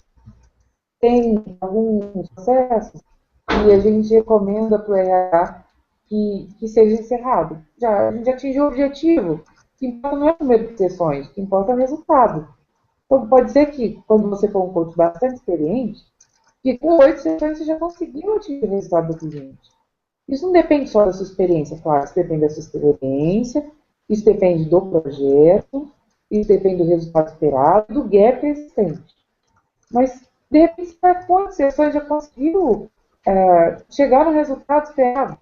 Tem alguns processos que a gente recomenda para o RH que seja encerrado. A gente atingiu o objetivo. O que importa não é o número de sessões, o que importa é o resultado. Então, pode ser que, quando você for um coach bastante experiente, que com 8 sessões você já conseguiu atingir o resultado do cliente. Isso não depende só da sua experiência, claro, isso depende da sua experiência, isso depende do projeto, isso depende do resultado esperado, do gap existente. Mas De repente, você vai pôr sessões, já conseguiu chegar no resultado esperado,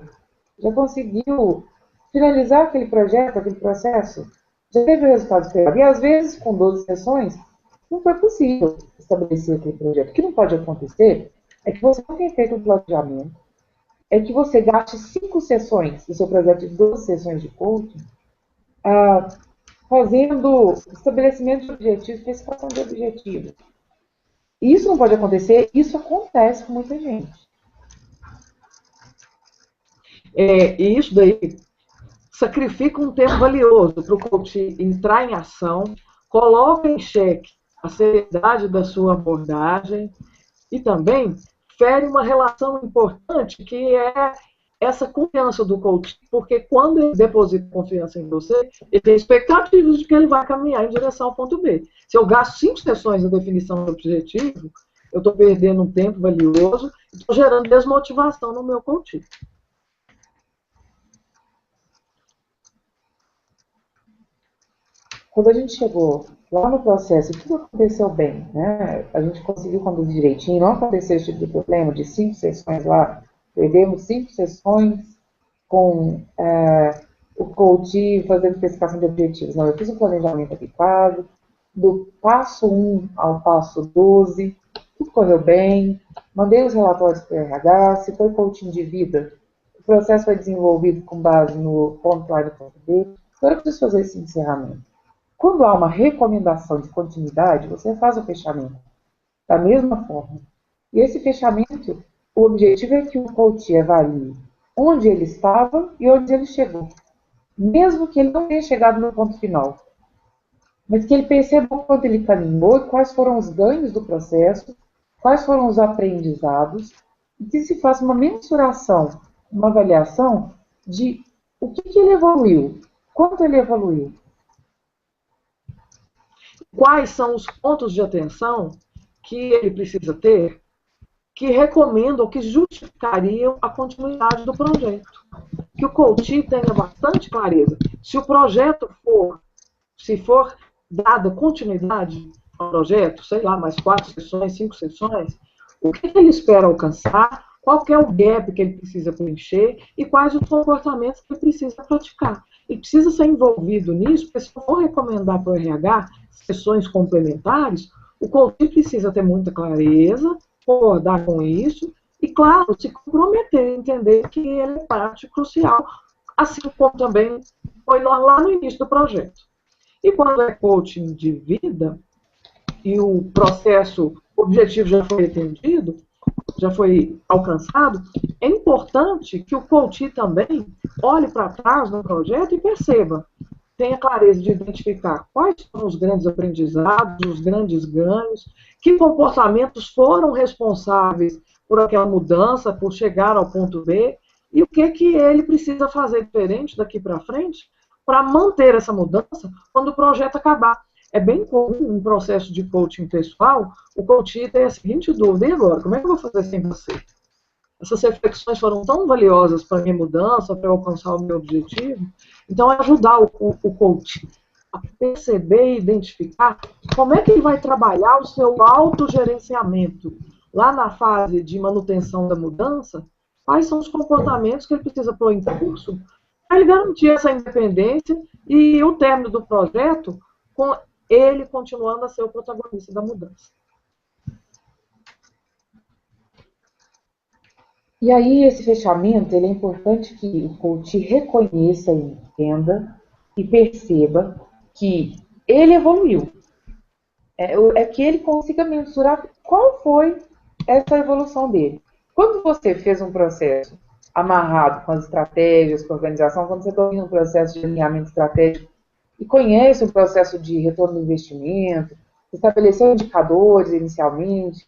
já conseguiu finalizar aquele projeto, aquele processo, já teve o resultado esperado. E às vezes, com 12 sessões, não foi possível estabelecer aquele projeto. O que não pode acontecer é que você não tenha feito um planejamento, é que você gaste 5 sessões do seu projeto de 12 sessões de coaching ah, fazendo estabelecimento de objetivos, especificação de objetivos. Isso não pode acontecer, isso acontece com muita gente. E isso daí sacrifica um tempo valioso para o coach entrar em ação, coloca em xeque a seriedade da sua abordagem e também fere uma relação importante que é essa confiança do coach, porque quando ele deposita confiança em você, ele tem expectativas de que ele vai caminhar em direção ao ponto B. Se eu gasto 5 sessões na definição do objetivo, eu estou perdendo um tempo valioso e estou gerando desmotivação no meu coach. Quando a gente chegou lá no processo, tudo aconteceu bem, né? A gente conseguiu conduzir direitinho, não aconteceu esse tipo de problema de 5 sessões lá, perdemos 5 sessões com o coach fazendo especificação de objetivos. Não, eu fiz um planejamento adequado, do passo 1 ao passo 12, tudo correu bem, mandei os relatórios para o RH, se foi coaching de vida, o processo foi desenvolvido com base no ponto A e ponto B, agora eu preciso fazer esse encerramento. Quando há uma recomendação de continuidade, você faz o fechamento da mesma forma. E esse fechamento, o objetivo é que o coach avalie onde ele estava e onde ele chegou. Mesmo que ele não tenha chegado no ponto final. Mas que ele perceba o quanto ele caminhou e quais foram os ganhos do processo, quais foram os aprendizados, e que se faça uma mensuração, uma avaliação de o que ele evoluiu, quanto ele evoluiu. Quais são os pontos de atenção que ele precisa ter que recomendam, que justificariam a continuidade do projeto. Que o coach tenha bastante clareza. Se o projeto se for dada continuidade ao projeto, sei lá, mais 4 sessões, 5 sessões, o que ele espera alcançar, qual é o gap que ele precisa preencher e quais os comportamentos que ele precisa praticar. E precisa ser envolvido nisso, porque se eu for recomendar para o RH sessões complementares, o coach precisa ter muita clareza, concordar com isso e, claro, se comprometer, entender que ele é parte crucial, assim como também foi lá no início do projeto. E quando é coaching de vida e o processo objetivo já foi atendido, já foi alcançado, é importante que o coach também olhe para trás no projeto e perceba, tenha clareza de identificar quais são os grandes aprendizados, os grandes ganhos, que comportamentos foram responsáveis por aquela mudança, por chegar ao ponto B, e o que ele precisa fazer diferente daqui para frente para manter essa mudança quando o projeto acabar. É bem comum um processo de coaching pessoal, o coach tem a seguinte dúvida: e agora? Como é que eu vou fazer sem você? Essas reflexões foram tão valiosas para a minha mudança, para eu alcançar o meu objetivo. Então, é ajudar o coach a perceber e identificar como é que ele vai trabalhar o seu autogerenciamento. Lá na fase de manutenção da mudança, quais são os comportamentos que ele precisa pôr em curso para ele garantir essa independência e o término do projeto com ele continuando a ser o protagonista da mudança. E aí, esse fechamento, ele é importante que o coach reconheça e entenda e perceba que ele evoluiu. É que ele consiga mensurar qual foi essa evolução dele. Quando você fez um processo amarrado com as estratégias, com a organização, quando você domina um processo de alinhamento estratégico e conhece o processo de retorno do investimento, estabeleceu indicadores inicialmente,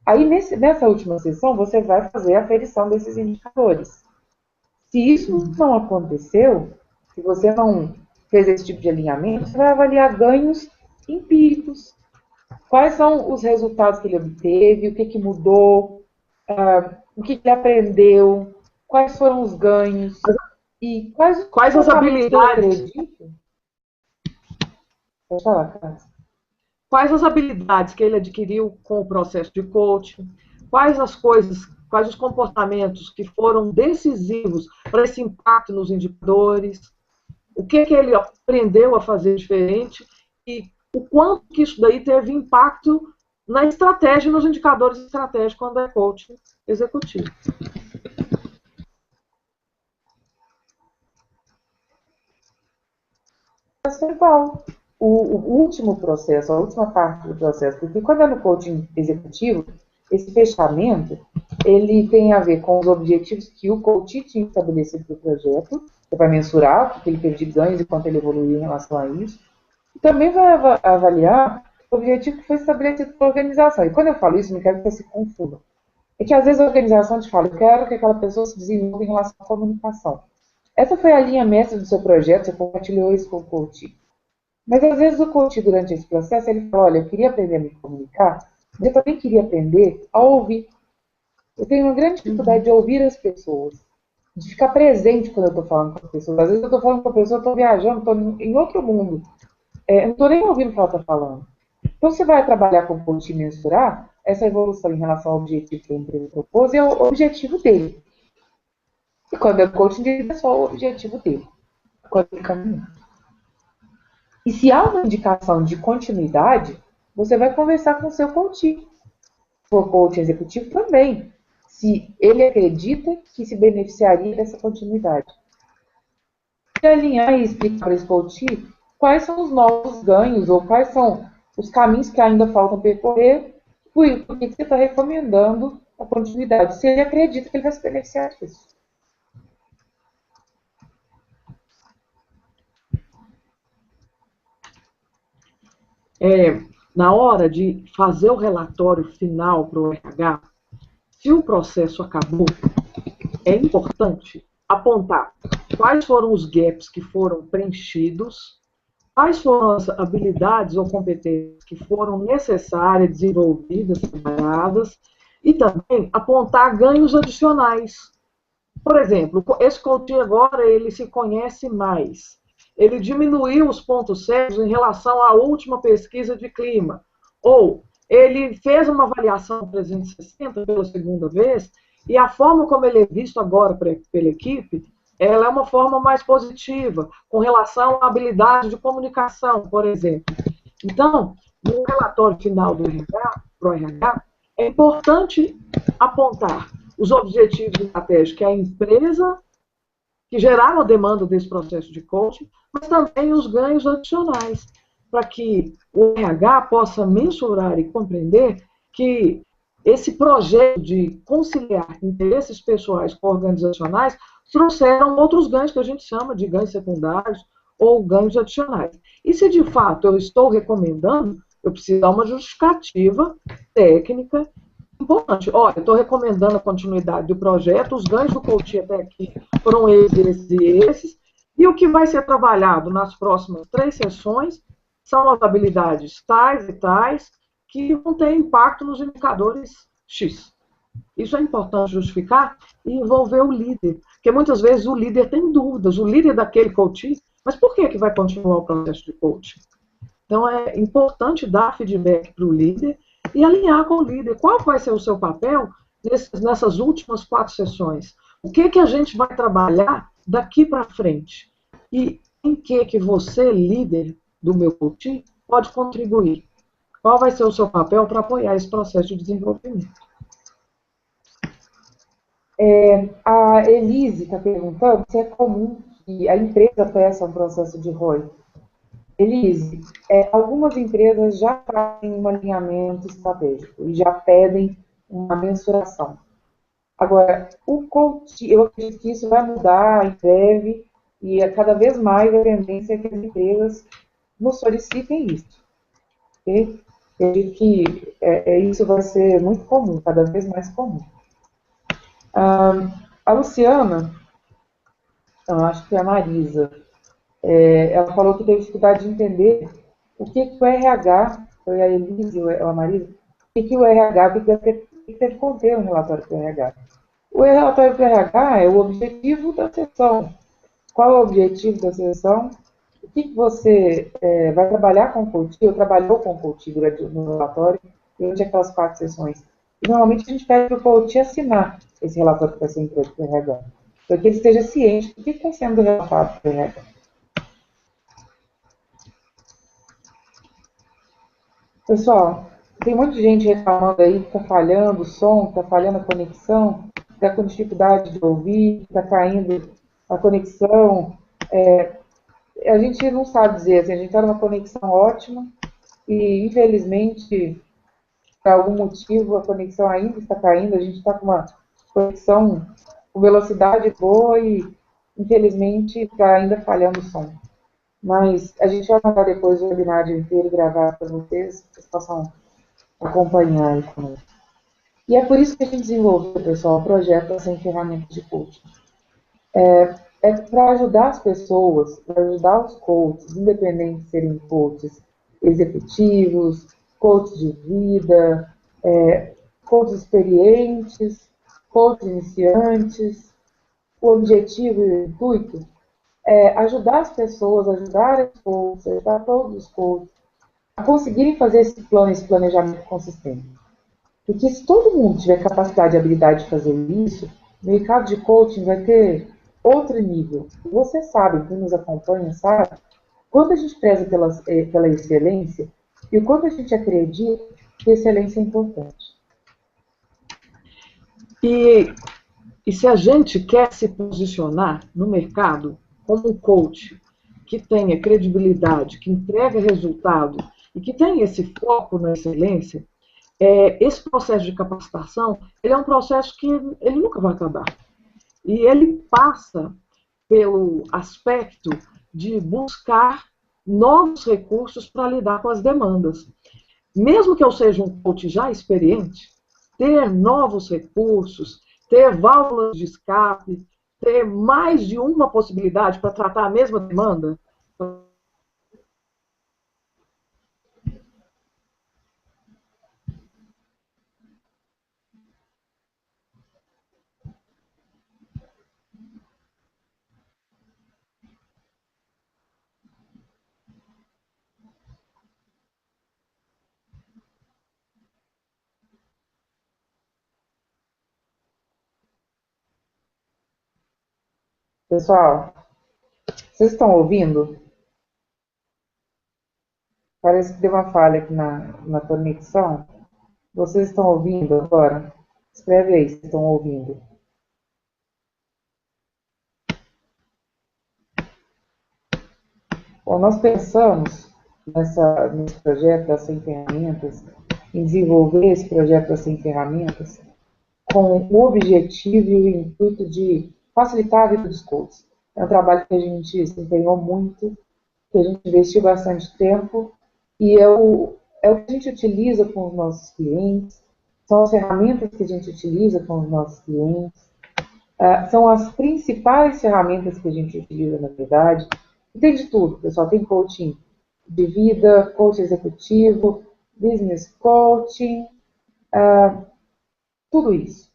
aí nessa última sessão você vai fazer a aferição desses indicadores. Se isso não aconteceu, se você não fez esse tipo de alinhamento, você vai avaliar ganhos empíricos. Quais são os resultados que ele obteve, o que mudou, o que ele aprendeu, quais foram os ganhos e quais as habilidades. Pode falar, Cássio. quais as habilidades que ele adquiriu com o processo de coaching, quais os comportamentos que foram decisivos para esse impacto nos indicadores, o que ele aprendeu a fazer diferente e o quanto que isso daí teve impacto na estratégia, nos indicadores estratégicos quando é coaching executivo. Igual. O último processo, a última parte do processo, porque quando é no coaching executivo, esse fechamento, ele tem a ver com os objetivos que o coach tinha estabelecido para o projeto, que vai mensurar o que ele teve de ganhos e quanto ele evoluiu em relação a isso, e também vai avaliar o objetivo que foi estabelecido pela organização. E quando eu falo isso, não quero que você se confunda. É que às vezes a organização te fala, eu quero que aquela pessoa se desenvolva em relação à comunicação. Essa foi a linha mestra do seu projeto, você compartilhou isso com o coach. Mas às vezes o coach, durante esse processo, ele fala, olha, eu queria aprender a me comunicar, mas eu também queria aprender a ouvir. Eu tenho uma grande dificuldade de ouvir as pessoas, de ficar presente quando eu estou falando com as pessoas. Às vezes eu estou falando com a pessoa, estou viajando, estou em outro mundo. Eu não estou nem ouvindo o que ela está falando. Então você vai trabalhar com o coach e mensurar essa evolução em relação ao objetivo que a empresa propôs e ao objetivo dele. E quando é coaching, é só o objetivo dele. Quando ele caminha. E se há uma indicação de continuidade, você vai conversar com o seu coach. Se for coach executivo também. Se ele acredita que se beneficiaria dessa continuidade. E alinhar e explicar para esse coach quais são os novos ganhos ou quais são os caminhos que ainda faltam percorrer e por que você está recomendando a continuidade. Se ele acredita que ele vai se beneficiar disso. Na hora de fazer o relatório final para o RH, se o processo acabou, é importante apontar quais foram os gaps que foram preenchidos, quais foram as habilidades ou competências que foram necessárias, desenvolvidas, trabalhadas, e também apontar ganhos adicionais. Por exemplo, esse coach agora, ele se conhece mais. Ele diminuiu os pontos cegos em relação à última pesquisa de clima. Ou ele fez uma avaliação 360 pela segunda vez, e a forma como ele é visto agora pela equipe, ela é uma forma mais positiva, com relação à habilidade de comunicação, por exemplo. Então, no relatório final do RH, para o RH, é importante apontar os objetivos estratégicos que a empresa, que geraram a demanda desse processo de coaching, mas também os ganhos adicionais, para que o RH possa mensurar e compreender que esse projeto de conciliar interesses pessoais com organizacionais trouxeram outros ganhos que a gente chama de ganhos secundários ou ganhos adicionais. E se de fato eu estou recomendando, eu preciso dar uma justificativa técnica importante. Olha, eu estou recomendando a continuidade do projeto, os ganhos do coaching até aqui foram esses e esses, e o que vai ser trabalhado nas próximas 3 sessões são as habilidades tais e tais, que vão ter impacto nos indicadores X. Isso é importante justificar e envolver o líder, porque muitas vezes o líder tem dúvidas, o líder daquele coaching, mas por que vai continuar o processo de coaching? Então é importante dar feedback para o líder e alinhar com o líder. Qual vai ser o seu papel nessas últimas 4 sessões? O que a gente vai trabalhar daqui para frente? E em que você, líder do meu coaching, pode contribuir? Qual vai ser o seu papel para apoiar esse processo de desenvolvimento? A Elise está perguntando se é comum que a empresa peça um processo de ROI. Elise, algumas empresas já fazem um alinhamento estratégico e já pedem uma mensuração. Agora, o coach, eu acredito que isso vai mudar em breve e cada vez mais a tendência é que as empresas nos solicitem isso. Okay? Eu acredito que isso vai ser muito comum, cada vez mais comum. A Luciana, eu acho que é a Marisa, ela falou que teve dificuldade de entender o que o RH, foi a Elise ou a Marisa, o que o RH, o que deve conter um relatório para o RH. O relatório para o RH é o objetivo da sessão. Qual é o objetivo da sessão? o que você vai trabalhar com o coach, ou trabalhou com o coach no relatório, durante aquelas 4 sessões. E normalmente a gente pede para o coach assinar esse relatório que está sendo entregue para o RH, para que ele esteja ciente do que está sendo relatado para o RH. Pessoal, tem muita gente reclamando aí que está falhando o som, que está falhando a conexão, está com dificuldade de ouvir, está caindo a conexão. A gente não sabe dizer, assim, a gente está numa conexão ótima e, infelizmente, por algum motivo, a conexão ainda está caindo, a gente está com uma conexão com velocidade boa e, infelizmente, está ainda falhando o som. Mas a gente vai mandar depois o webinar inteiro gravado para vocês possam acompanhar isso. E é por isso que a gente desenvolveu, pessoal, o projeto Sem Ferramentas de Coaching. É para ajudar as pessoas, para ajudar os coaches, independente de serem coaches executivos, coaches de vida, coaches experientes, coaches iniciantes. O objetivo e o intuito é ajudar as pessoas, ajudar os coaches, ajudar todos os coaches a conseguirem fazer esse plano, esse planejamento consistente. Porque se todo mundo tiver capacidade e habilidade de fazer isso, o mercado de coaching vai ter outro nível. Você sabe, quem nos acompanha sabe, quanto a gente preza pela excelência e o quanto a gente acredita que excelência é importante. E se a gente quer se posicionar no mercado como um coach que tenha credibilidade, que entrega resultado e que tenha esse foco na excelência, esse processo de capacitação ele é um processo que ele nunca vai acabar. E ele passa pelo aspecto de buscar novos recursos para lidar com as demandas. Mesmo que eu seja um coach já experiente, ter novos recursos, ter válvulas de escape, ter mais de uma possibilidade para tratar a mesma demanda. Pessoal, vocês estão ouvindo? Parece que deu uma falha aqui na conexão. Vocês estão ouvindo agora? Escreve aí se estão ouvindo. Bom, nós pensamos nesse projeto das 100 ferramentas, em desenvolver esse projeto das 100 ferramentas, com o objetivo e o intuito de facilitar a vida dos coaches. É um trabalho que a gente se empenhou muito, que a gente investiu bastante tempo, e é o que a gente utiliza com os nossos clientes, são as ferramentas que a gente utiliza com os nossos clientes, são as principais ferramentas que a gente utiliza na verdade. E tem de tudo, pessoal. Tem coaching de vida, coaching executivo, business coaching, tudo isso.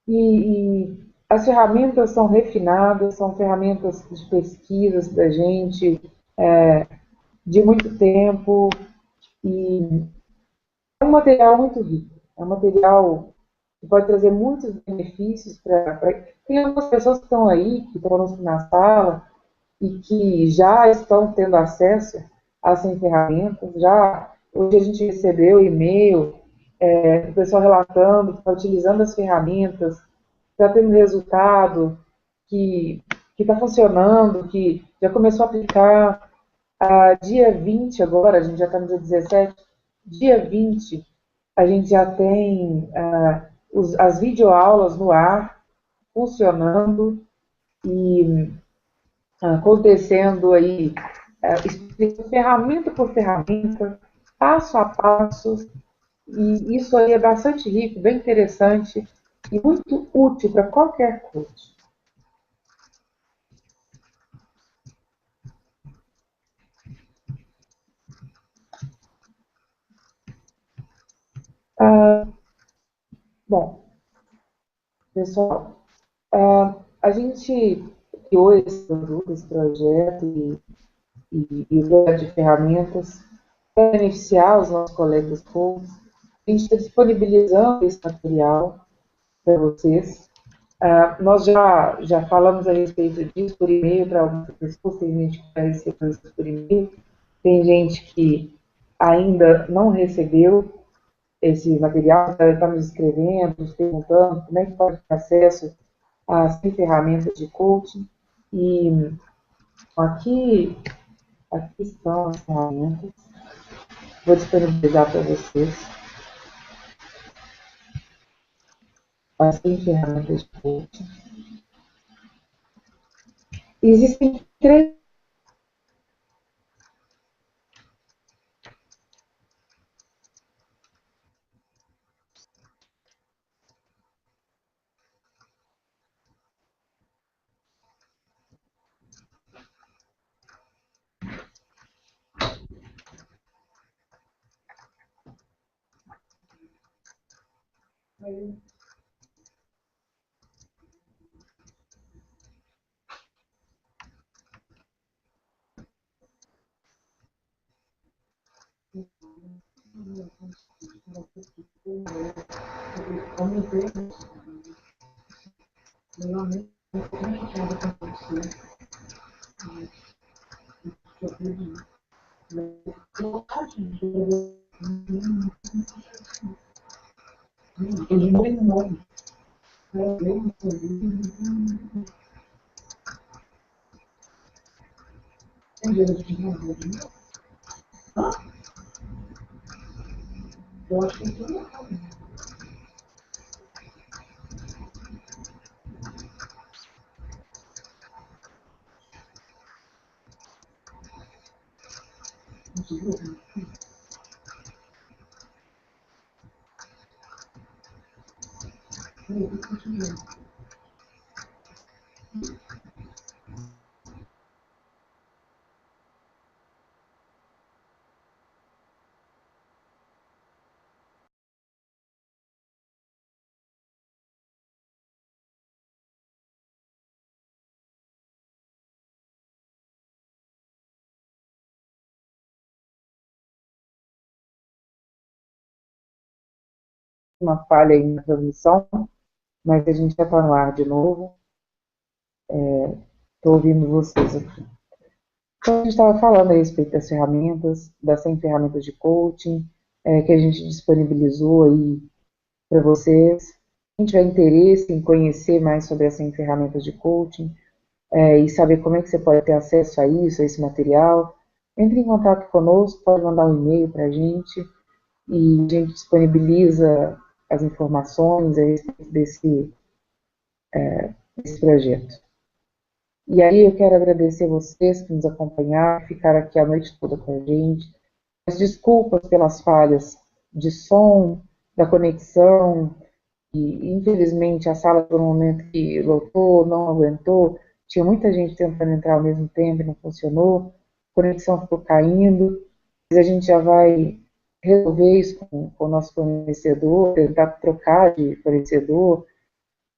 E as ferramentas são refinadas, são ferramentas de pesquisas da gente, de muito tempo, e é um material muito rico. É um material que pode trazer muitos benefícios para. Tem algumas pessoas que estão aí, que estão na sala, e que já estão tendo acesso a essas ferramentas. Já hoje a gente recebeu e-mail do pessoal relatando que está utilizando as ferramentas, está tendo resultado, que está funcionando, que já começou a aplicar. Dia 20 agora, a gente já está no dia 17, dia 20 a gente já tem as videoaulas no ar, funcionando e acontecendo aí, explicando ferramenta por ferramenta, passo a passo, e isso aí é bastante rico, bem interessante e muito útil para qualquer coach. Bom, pessoal, a gente criou esse produto, esse projeto e o projeto de ferramentas para beneficiar os nossos colegas coaches. A gente está disponibilizando esse material para vocês. Nós já falamos a respeito disso por e-mail para algumas pessoas, tem gente que vai receber isso por e-mail, tem gente que ainda não recebeu esse material, está nos escrevendo, nos perguntando como é que pode ter acesso às ferramentas de coaching. E aqui estão as ferramentas, vou disponibilizar para vocês as ferramentas de coaching. Existem 3 uma falha aí na transmissão, mas a gente já está no ar de novo. Estou ouvindo vocês aqui. Então, a gente estava falando a respeito das 100 ferramentas de coaching, que a gente disponibilizou aí para vocês. Quem tiver interesse em conhecer mais sobre as 100 ferramentas de coaching e saber como é que você pode ter acesso a isso, a esse material, entre em contato conosco, pode mandar um e-mail para a gente e a gente disponibiliza as informações a respeito desse projeto. E aí eu quero agradecer vocês que nos acompanharam, ficaram aqui a noite toda com a gente. As desculpas pelas falhas de som, da conexão, e infelizmente a sala por um momento que lotou, não aguentou, tinha muita gente tentando entrar ao mesmo tempo e não funcionou, a conexão ficou caindo, mas a gente já vai resolver isso com o nosso fornecedor, tentar trocar de fornecedor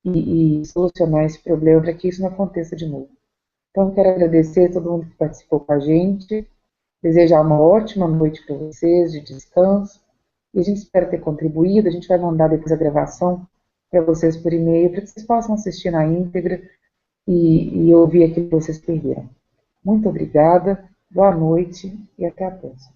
e solucionar esse problema para que isso não aconteça de novo. Então, quero agradecer a todo mundo que participou com a gente, desejar uma ótima noite para vocês, de descanso, e a gente espera ter contribuído. A gente vai mandar depois a gravação para vocês por e-mail, para que vocês possam assistir na íntegra e ouvir aquilo que vocês perderam. Muito obrigada, boa noite e até a próxima.